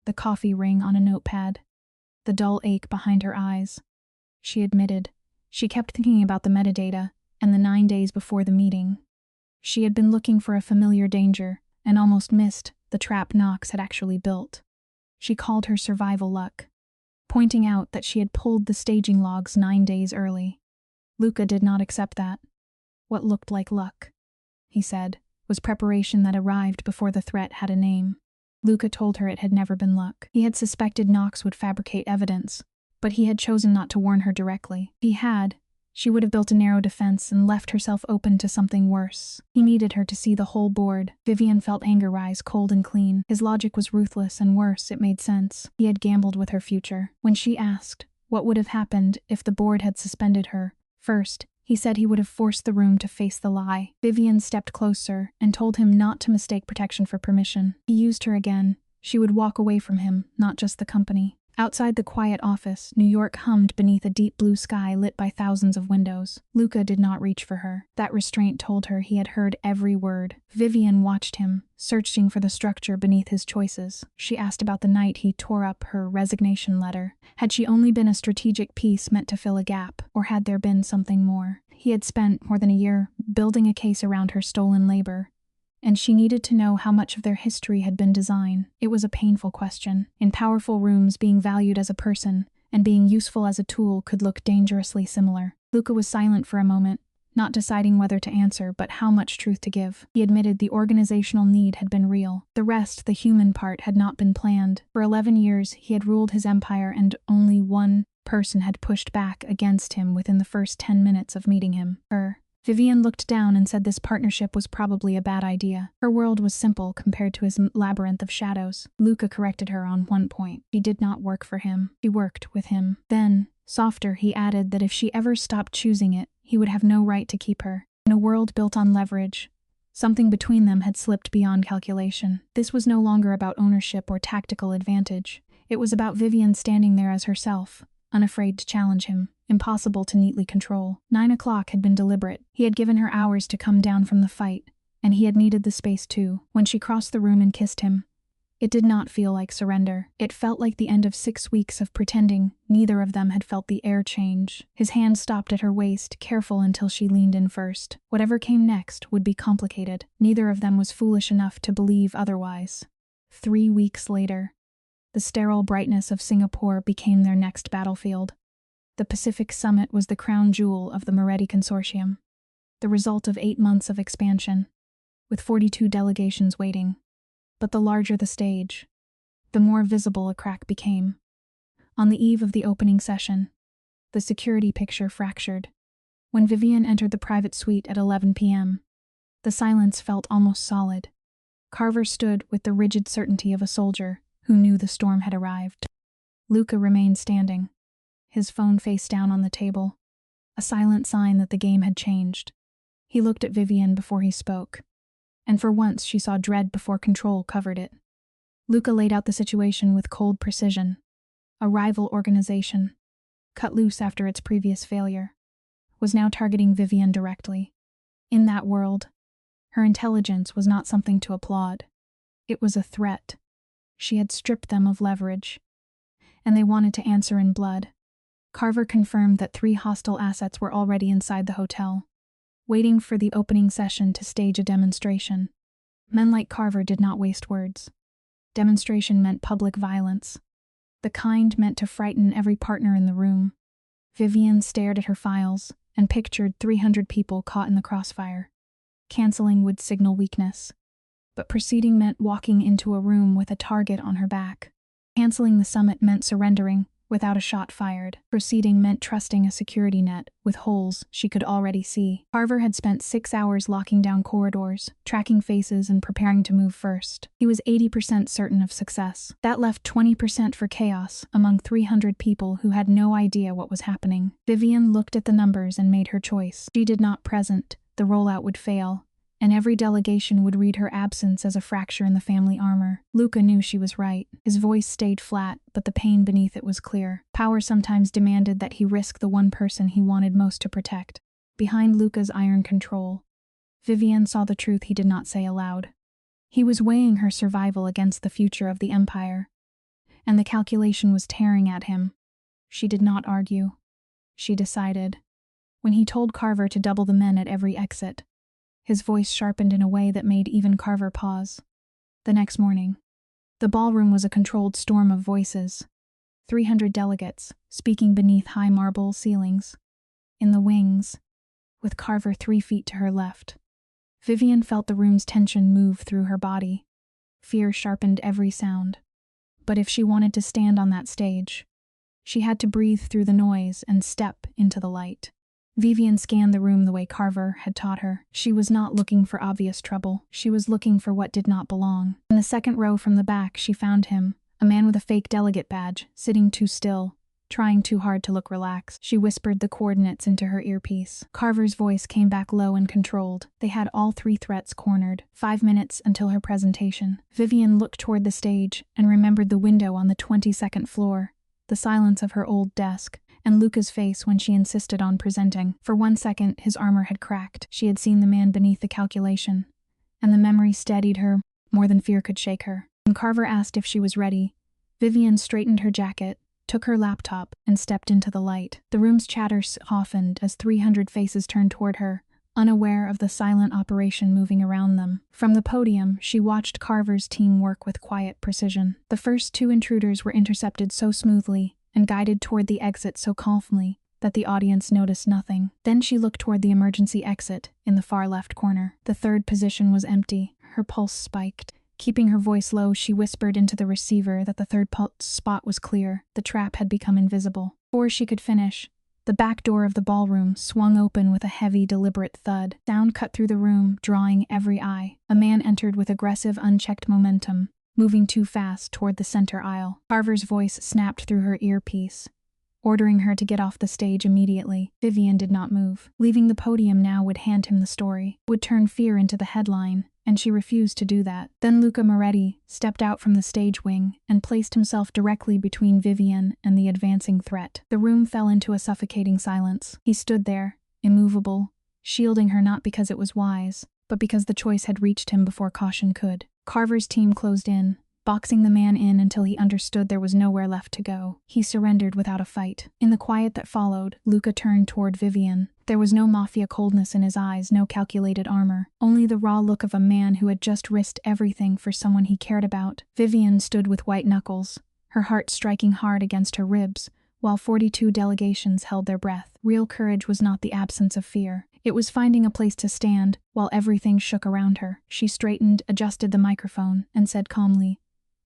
the coffee ring on a notepad, the dull ache behind her eyes. She admitted, she kept thinking about the metadata and the 9 days before the meeting. She had been looking for a familiar danger and almost missed the trap Knox had actually built. She called her survival luck, pointing out that she had pulled the staging logs 9 days early. Luca did not accept that. What looked like luck, he said, was preparation that arrived before the threat had a name. Luca told her it had never been luck. He had suspected Knox would fabricate evidence, but he had chosen not to warn her directly. If he had, she would have built a narrow defense and left herself open to something worse. He needed her to see the whole board. Vivian felt anger rise cold and clean. His logic was ruthless, and worse, it made sense. He had gambled with her future. When she asked what would have happened if the board had suspended her, first, he said he would have forced the room to face the lie. Vivian stepped closer and told him not to mistake protection for permission. He used her again. She would walk away from him, not just the company. Outside the quiet office, New York hummed beneath a deep blue sky lit by thousands of windows. Luca did not reach for her. That restraint told her he had heard every word. Vivian watched him, searching for the structure beneath his choices. She asked about the night he tore up her resignation letter. Had she only been a strategic piece meant to fill a gap, or had there been something more? He had spent more than a year building a case around her stolen labor, and she needed to know how much of their history had been design. It was a painful question. In powerful rooms, being valued as a person and being useful as a tool could look dangerously similar. Luca was silent for a moment, not deciding whether to answer but how much truth to give. He admitted the organizational need had been real. The rest, the human part, had not been planned. For 11 years, he had ruled his empire, and only one person had pushed back against him within the first 10 minutes of meeting him. Her. Vivian looked down and said this partnership was probably a bad idea. Her world was simple compared to his labyrinth of shadows. Luca corrected her on one point. She did not work for him. She worked with him. Then, softer, he added that if she ever stopped choosing it, he would have no right to keep her. In a world built on leverage, something between them had slipped beyond calculation. This was no longer about ownership or tactical advantage. It was about Vivian standing there as herself, unafraid to challenge him, impossible to neatly control. 9 o'clock had been deliberate. He had given her hours to come down from the fight, and he had needed the space too. When she crossed the room and kissed him, it did not feel like surrender. It felt like the end of 6 weeks of pretending. Neither of them had felt the air change. His hand stopped at her waist, careful until she leaned in first. Whatever came next would be complicated. Neither of them was foolish enough to believe otherwise. 3 weeks later, the sterile brightness of Singapore became their next battlefield. The Pacific Summit was the crown jewel of the Moretti Consortium, the result of 8 months of expansion, with 42 delegations waiting. But the larger the stage, the more visible a crack became. On the eve of the opening session, the security picture fractured. When Vivian entered the private suite at 11 p.m., the silence felt almost solid. Carver stood with the rigid certainty of a soldier who knew the storm had arrived. Luca remained standing, his phone face down on the table, a silent sign that the game had changed. He looked at Vivian before he spoke, and for once she saw dread before control covered it. Luca laid out the situation with cold precision. A rival organization, cut loose after its previous failure, was now targeting Vivian directly. In that world, her intelligence was not something to applaud. It was a threat. She had stripped them of leverage, and they wanted to answer in blood. Carver confirmed that 3 hostile assets were already inside the hotel, waiting for the opening session to stage a demonstration. Men like Carver did not waste words. Demonstration meant public violence, the kind meant to frighten every partner in the room. Vivian stared at her files and pictured 300 people caught in the crossfire. Canceling would signal weakness, but proceeding meant walking into a room with a target on her back. Canceling the summit meant surrendering, without a shot fired. Proceeding meant trusting a security net, with holes she could already see. Carver had spent 6 hours locking down corridors, tracking faces and preparing to move first. He was 80% certain of success. That left 20% for chaos among 300 people who had no idea what was happening. Vivian looked at the numbers and made her choice. She did not present, the rollout would fail, and every delegation would read her absence as a fracture in the family armor. Luca knew she was right. His voice stayed flat, but the pain beneath it was clear. Power sometimes demanded that he risk the one person he wanted most to protect. Behind Luca's iron control, Vivian saw the truth he did not say aloud. He was weighing her survival against the future of the Empire, and the calculation was tearing at him. She did not argue. She decided. When he told Carver to double the men at every exit, his voice sharpened in a way that made even Carver pause. The next morning, the ballroom was a controlled storm of voices. 300 delegates, speaking beneath high marble ceilings. In the wings, with Carver 3 feet to her left, Vivian felt the room's tension move through her body. Fear sharpened every sound. But if she wanted to stand on that stage, she had to breathe through the noise and step into the light. Vivian scanned the room the way Carver had taught her. She was not looking for obvious trouble. She was looking for what did not belong. In the second row from the back, she found him, a man with a fake delegate badge, sitting too still, trying too hard to look relaxed. She whispered the coordinates into her earpiece. Carver's voice came back low and controlled. They had all 3 threats cornered. 5 minutes until her presentation. Vivian looked toward the stage and remembered the window on the 22nd floor, the silence of her old desk, and Luca's face when she insisted on presenting. For 1 second, his armor had cracked. She had seen the man beneath the calculation, and the memory steadied her more than fear could shake her. When Carver asked if she was ready, Vivian straightened her jacket, took her laptop, and stepped into the light. The room's chatter softened as 300 faces turned toward her, unaware of the silent operation moving around them. From the podium, she watched Carver's team work with quiet precision. The first 2 intruders were intercepted so smoothly and guided toward the exit so calmly that the audience noticed nothing. Then she looked toward the emergency exit in the far left corner. The 3rd position was empty. Her pulse spiked. Keeping her voice low, she whispered into the receiver that the 3rd spot was clear. The trap had become invisible. Before she could finish, the back door of the ballroom swung open with a heavy, deliberate thud. Sound cut through the room, drawing every eye. A man entered with aggressive, unchecked momentum, moving too fast toward the center aisle. Carver's voice snapped through her earpiece, ordering her to get off the stage immediately. Vivian did not move. Leaving the podium now would hand him the story, would turn fear into the headline, and she refused to do that. Then Luca Moretti stepped out from the stage wing and placed himself directly between Vivian and the advancing threat. The room fell into a suffocating silence. He stood there, immovable, shielding her not because it was wise, but because the choice had reached him before caution could. Carver's team closed in, boxing the man in until he understood there was nowhere left to go. He surrendered without a fight. In the quiet that followed, Luca turned toward Vivian. There was no Mafia coldness in his eyes, no calculated armor, only the raw look of a man who had just risked everything for someone he cared about. Vivian stood with white knuckles, her heart striking hard against her ribs, while 42 delegations held their breath. Real courage was not the absence of fear. It was finding a place to stand while everything shook around her. She straightened, adjusted the microphone, and said calmly,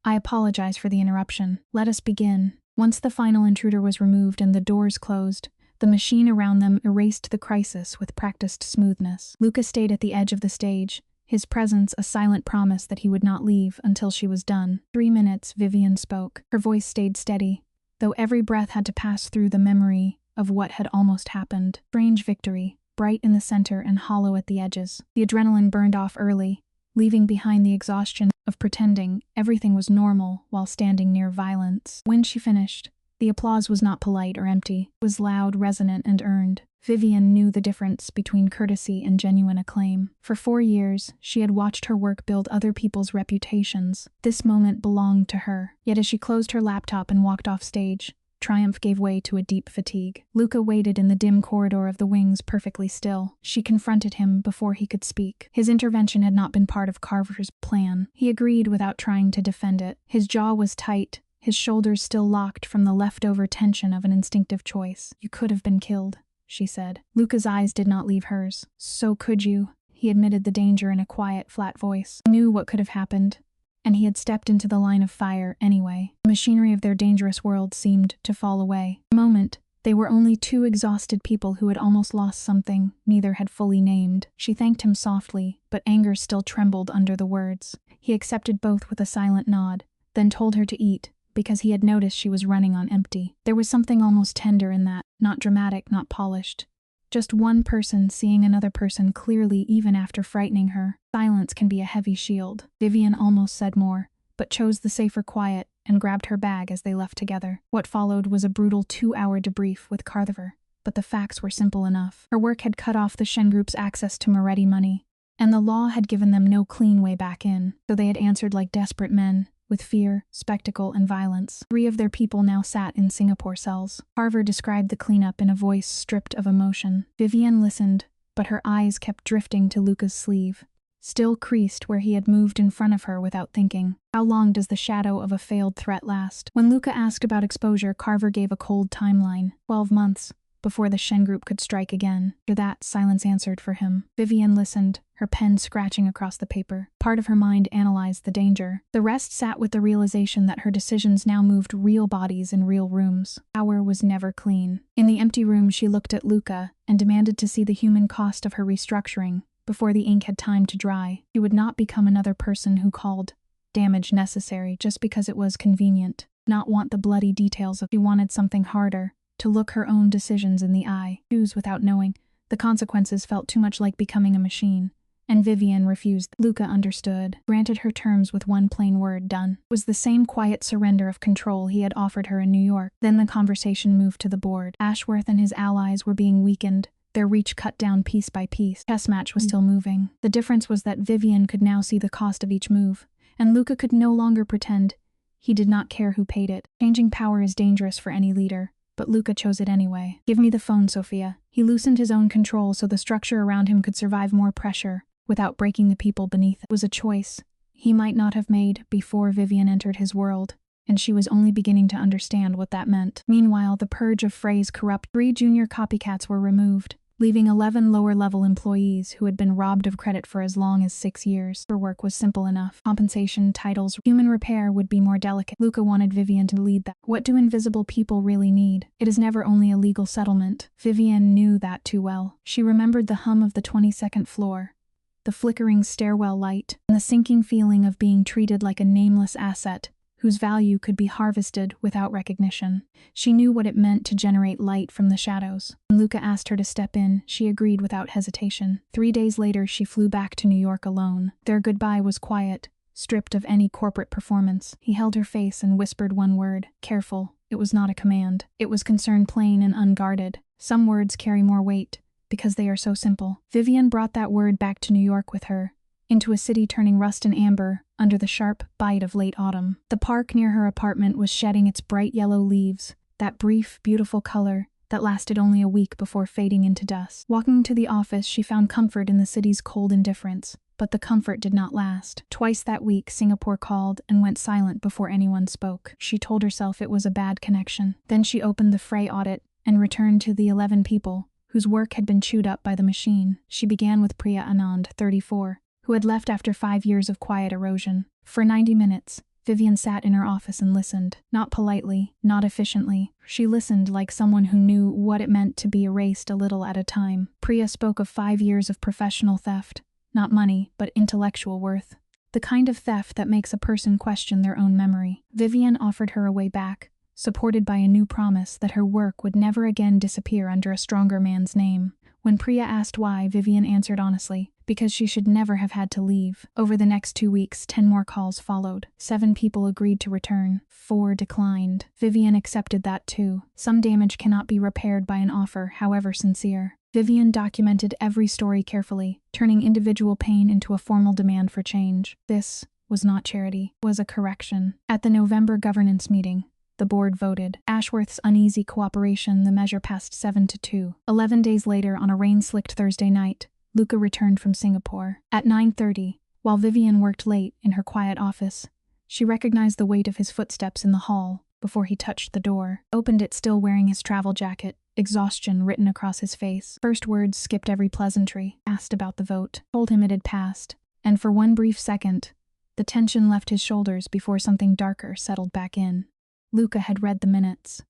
"I apologize for the interruption. Let us begin." Once the final intruder was removed and the doors closed, the machine around them erased the crisis with practiced smoothness. Luca stayed at the edge of the stage, his presence a silent promise that he would not leave until she was done. 3 minutes, Vivian spoke. Her voice stayed steady, though every breath had to pass through the memory of what had almost happened. Strange victory, bright in the center and hollow at the edges. The adrenaline burned off early, leaving behind the exhaustion of pretending everything was normal while standing near violence. When she finished, the applause was not polite or empty. It was loud, resonant, and earned. Vivian knew the difference between courtesy and genuine acclaim. For 4 years, she had watched her work build other people's reputations. This moment belonged to her. Yet as she closed her laptop and walked off stage, triumph gave way to a deep fatigue. Luca waited in the dim corridor of the wings, perfectly still. She confronted him before he could speak. His intervention had not been part of Carver's plan. He agreed without trying to defend it. His jaw was tight, his shoulders still locked from the leftover tension of an instinctive choice. "You could have been killed," she said. Luca's eyes did not leave hers. "So could you," he admitted the danger in a quiet, flat voice. He knew what could have happened, and he had stepped into the line of fire anyway. The machinery of their dangerous world seemed to fall away. For a moment, they were only two exhausted people who had almost lost something neither had fully named. She thanked him softly, but anger still trembled under the words. He accepted both with a silent nod, then told her to eat, because he had noticed she was running on empty. There was something almost tender in that, not dramatic, not polished. Just one person seeing another person clearly even after frightening her. Silence can be a heavy shield. Vivian almost said more, but chose the safer quiet and grabbed her bag as they left together. What followed was a brutal 2-hour debrief with Carver, but the facts were simple enough. Her work had cut off the Shen Group's access to Moretti money, and the law had given them no clean way back in, so they had answered like desperate men, with fear, spectacle, and violence. 3 of their people now sat in Singapore cells. Carver described the cleanup in a voice stripped of emotion. Vivian listened, but her eyes kept drifting to Luca's sleeve, still creased where he had moved in front of her without thinking. How long does the shadow of a failed threat last? When Luca asked about exposure, Carver gave a cold timeline. 12 months, before the Shen Group could strike again. After that, silence answered for him. Vivian listened, her pen scratching across the paper. Part of her mind analyzed the danger. The rest sat with the realization that her decisions now moved real bodies in real rooms. Power was never clean. In the empty room, she looked at Luca and demanded to see the human cost of her restructuring before the ink had time to dry. She would not become another person who called damage necessary just because it was convenient. Not want the bloody details of. She wanted something harder, to look her own decisions in the eye. Choose without knowing. The consequences felt too much like becoming a machine, and Vivian refused. Luca understood, granted her terms with one plain word: done. It was the same quiet surrender of control he had offered her in New York. Then the conversation moved to the board. Ashworth and his allies were being weakened, their reach cut down piece by piece. Chess match was still moving. The difference was that Vivian could now see the cost of each move, and Luca could no longer pretend he did not care who paid it. Changing power is dangerous for any leader, but Luca chose it anyway. Give me the phone, Sophia. He loosened his own control so the structure around him could survive more pressure without breaking the people beneath it. It was a choice he might not have made before Vivian entered his world, and she was only beginning to understand what that meant. Meanwhile, the purge of Frey's corrupt 3 junior copycats were removed, leaving 11 lower-level employees who had been robbed of credit for as long as 6 years. Her work was simple enough. Compensation, titles, human repair would be more delicate. Luca wanted Vivian to lead that. What do invisible people really need? It is never only a legal settlement. Vivian knew that too well. She remembered the hum of the 22nd floor, the flickering stairwell light, and the sinking feeling of being treated like a nameless asset whose value could be harvested without recognition. She knew what it meant to generate light from the shadows. When Luca asked her to step in, she agreed without hesitation. 3 days later, she flew back to New York alone. Their goodbye was quiet, stripped of any corporate performance. He held her face and whispered one word: careful. It was not a command. It was concern plain and unguarded. Some words carry more weight because they are so simple. Vivian brought that word back to New York with her, into a city turning rust and amber under the sharp bite of late autumn. The park near her apartment was shedding its bright yellow leaves, that brief, beautiful color that lasted only a week before fading into dust. Walking to the office, she found comfort in the city's cold indifference, but the comfort did not last. Twice that week, Singapore called and went silent before anyone spoke. She told herself it was a bad connection. Then she opened the Frey audit and returned to the 11 people whose work had been chewed up by the machine. She began with Priya Anand, 34, who had left after 5 years of quiet erosion. For 90 minutes, Vivian sat in her office and listened. Not politely, not efficiently. She listened like someone who knew what it meant to be erased a little at a time. Priya spoke of 5 years of professional theft. Not money, but intellectual worth. The kind of theft that makes a person question their own memory. Vivian offered her a way back, supported by a new promise that her work would never again disappear under a stronger man's name. When Priya asked why, Vivian answered honestly, because she should never have had to leave. Over the next 2 weeks, 10 more calls followed. 7 people agreed to return. 4 declined. Vivian accepted that too. Some damage cannot be repaired by an offer, however sincere. Vivian documented every story carefully, turning individual pain into a formal demand for change. This was not charity, it was a correction. At the November governance meeting, the board voted. Ashworth's uneasy cooperation, the measure passed 7-2. 11 days later, on a rain-slicked Thursday night, Luca returned from Singapore. At 9:30, while Vivian worked late in her quiet office, she recognized the weight of his footsteps in the hall before he touched the door. Opened it still wearing his travel jacket, exhaustion written across his face. First words skipped every pleasantry. Asked about the vote, told him it had passed, and for one brief second, The tension left his shoulders before something darker settled back in. Luca had read the minutes.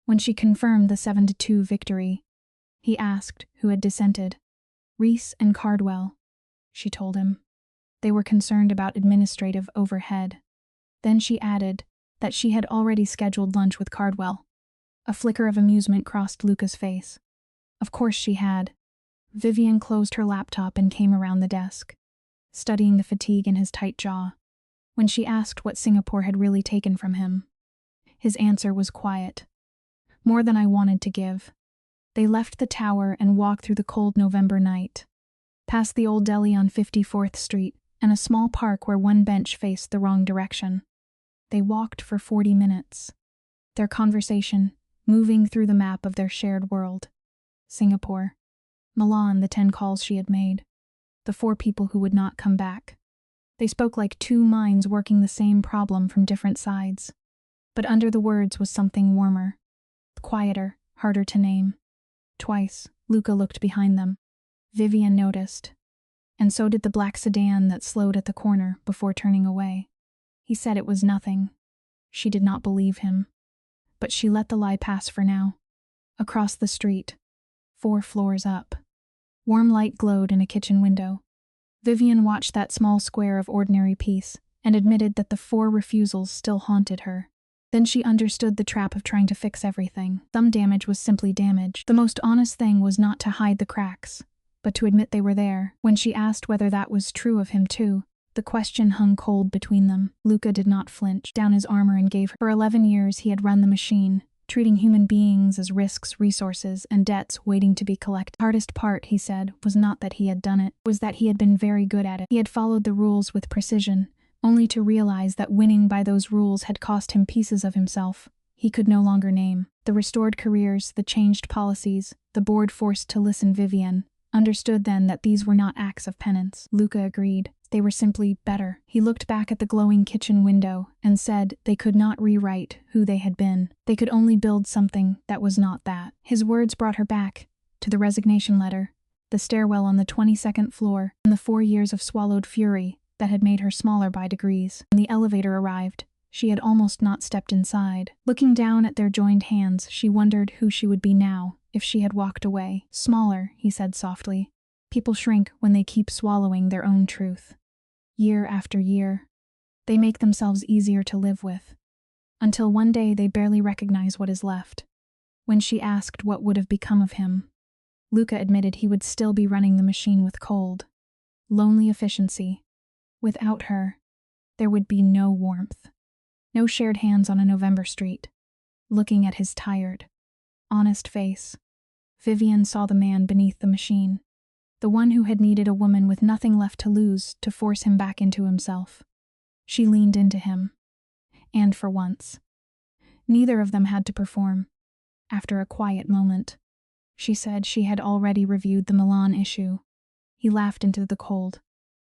When she confirmed the 7-2 victory, he asked who had dissented. Reese and Cardwell, she told him. They were concerned about administrative overhead. Then she added that she had already scheduled lunch with Cardwell. A flicker of amusement crossed Luca's face. Of course she had. Vivian closed her laptop and came around the desk, studying the fatigue in his tight jaw. When she asked what Singapore had really taken from him, his answer was quiet. More than I wanted to give. They left the tower and walked through the cold November night, past the old deli on 54th Street and a small park where one bench faced the wrong direction. They walked for 40 minutes. Their conversation, moving through the map of their shared world. Singapore. Milan, the 10 calls she had made. The 4 people who would not come back. They spoke like 2 minds working the same problem from different sides. But under the words was something warmer. Quieter, harder to name. Twice, Luca looked behind them. Vivian noticed. And so did the black sedan that slowed at the corner before turning away. He said it was nothing. She did not believe him. But she let the lie pass for now. Across the street, 4 floors up. Warm light glowed in a kitchen window. Vivian watched that small square of ordinary peace and admitted that the 4 refusals still haunted her. Then she understood the trap of trying to fix everything. Some damage was simply damage. The most honest thing was not to hide the cracks, but to admit they were there. When she asked whether that was true of him too, the question hung cold between them. Luca did not flinch, down his armor and gave her. For 11 years he had run the machine, treating human beings as risks, resources, and debts waiting to be collected. The hardest part, he said, was not that he had done it, was that he had been very good at it. He had followed the rules with precision, only to realize that winning by those rules had cost him pieces of himself he could no longer name. The restored careers, the changed policies, the board forced to listen. Vivian understood then that these were not acts of penance. Luca agreed. They were simply better. He looked back at the glowing kitchen window and said they could not rewrite who they had been. They could only build something that was not that. His words brought her back to the resignation letter, the stairwell on the 22nd floor, and the 4 years of swallowed fury that had made her smaller by degrees. When the elevator arrived, she had almost not stepped inside. Looking down at their joined hands, she wondered who she would be now if she had walked away. Smaller, he said softly. People shrink when they keep swallowing their own truth. Year after year, they make themselves easier to live with, until one day they barely recognize what is left. When she asked what would have become of him, Luca admitted he would still be running the machine with cold, lonely efficiency. Without her, there would be no warmth. No shared hands on a November street. Looking at his tired, honest face, Vivian saw the man beneath the machine. The one who had needed a woman with nothing left to lose to force him back into himself. She leaned into him. And for once, neither of them had to perform. After a quiet moment, she said she had already reviewed the Milan issue. He laughed into the cold,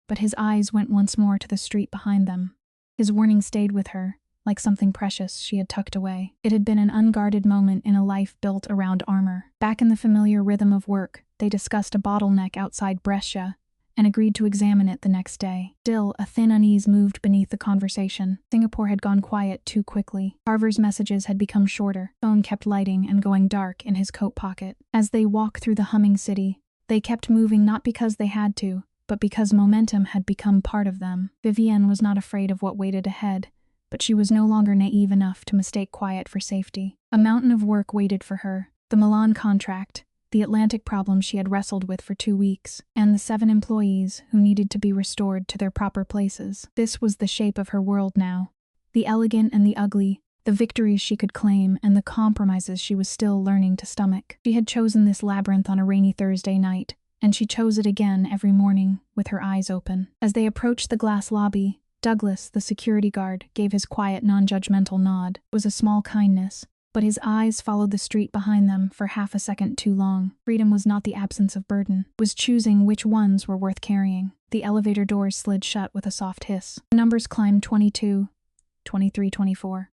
but his eyes went once more to the street behind them. His warning stayed with her, like something precious she had tucked away. It had been an unguarded moment in a life built around armor. Back in the familiar rhythm of work, they discussed a bottleneck outside Brescia and agreed to examine it the next day. Still, a thin unease moved beneath the conversation. Singapore had gone quiet too quickly. Carver's messages had become shorter. Phone kept lighting and going dark in his coat pocket. As they walked through the humming city, they kept moving not because they had to, but because momentum had become part of them. Vivienne was not afraid of what waited ahead, but she was no longer naive enough to mistake quiet for safety. A mountain of work waited for her. The Milan contract, the Atlantic problem she had wrestled with for 2 weeks, and the 7 employees who needed to be restored to their proper places. This was the shape of her world now. The elegant and the ugly, the victories she could claim, and the compromises she was still learning to stomach. She had chosen this labyrinth on a rainy Thursday night, and she chose it again every morning with her eyes open. As they approached the glass lobby, Douglas, the security guard, gave his quiet, non-judgmental nod. It was a small kindness, but his eyes followed the street behind them for half a second too long. Freedom was not the absence of burden. It was choosing which ones were worth carrying. The elevator doors slid shut with a soft hiss. The numbers climbed 22, 23, 24.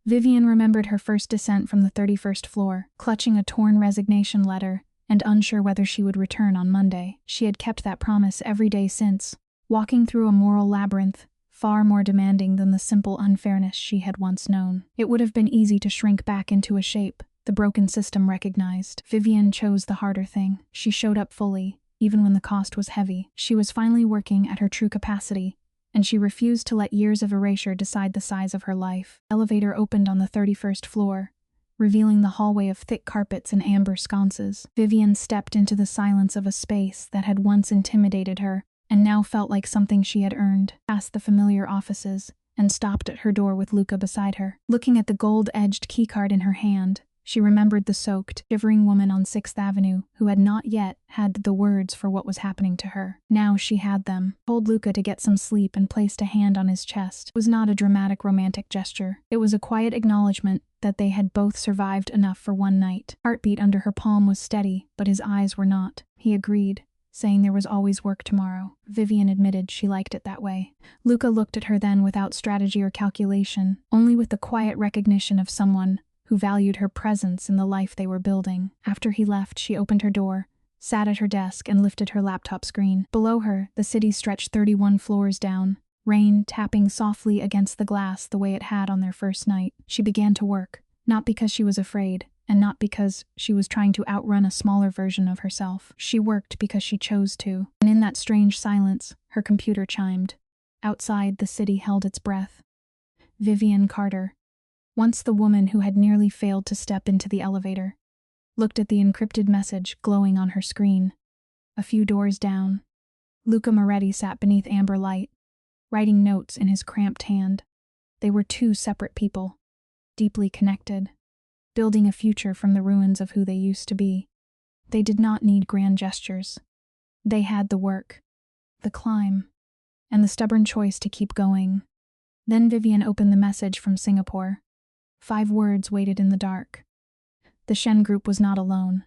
Vivian remembered her first descent from the 31st floor, clutching a torn resignation letter and unsure whether she would return on Monday. She had kept that promise every day since, walking through a moral labyrinth, far more demanding than the simple unfairness she had once known. It would have been easy to shrink back into a shape the broken system recognized. Vivian chose the harder thing. She showed up fully, even when the cost was heavy. She was finally working at her true capacity, and she refused to let years of erasure decide the size of her life. The elevator opened on the 31st floor, revealing the hallway of thick carpets and amber sconces. Vivian stepped into the silence of a space that had once intimidated her and now felt like something she had earned. Past the familiar offices and stopped at her door with Luca beside her. Looking at the gold-edged keycard in her hand, she remembered the soaked, shivering woman on 6th Avenue who had not yet had the words for what was happening to her. Now she had them. Told Luca to get some sleep and placed a hand on his chest. It was not a dramatic romantic gesture. It was a quiet acknowledgement that they had both survived enough for one night. Heartbeat under her palm was steady, but his eyes were not. He agreed, saying there was always work tomorrow. Vivian admitted she liked it that way. Luca looked at her then without strategy or calculation, only with the quiet recognition of someone who valued her presence in the life they were building. After he left, she opened her door, sat at her desk, and lifted her laptop screen. Below her, the city stretched 31 floors down, rain tapping softly against the glass the way it had on their first night. She began to work, not because she was afraid, and not because she was trying to outrun a smaller version of herself. She worked because she chose to. And in that strange silence, her computer chimed. Outside, the city held its breath. Vivian Carter, once the woman who had nearly failed to step into the elevator, looked at the encrypted message glowing on her screen. A few doors down, Luca Moretti sat beneath amber light, writing notes in his cramped hand. They were two separate people, deeply connected, building a future from the ruins of who they used to be. They did not need grand gestures. They had the work, the climb, and the stubborn choice to keep going. Then Vivian opened the message from Singapore. 5 words waited in the dark. The Shen group was not alone.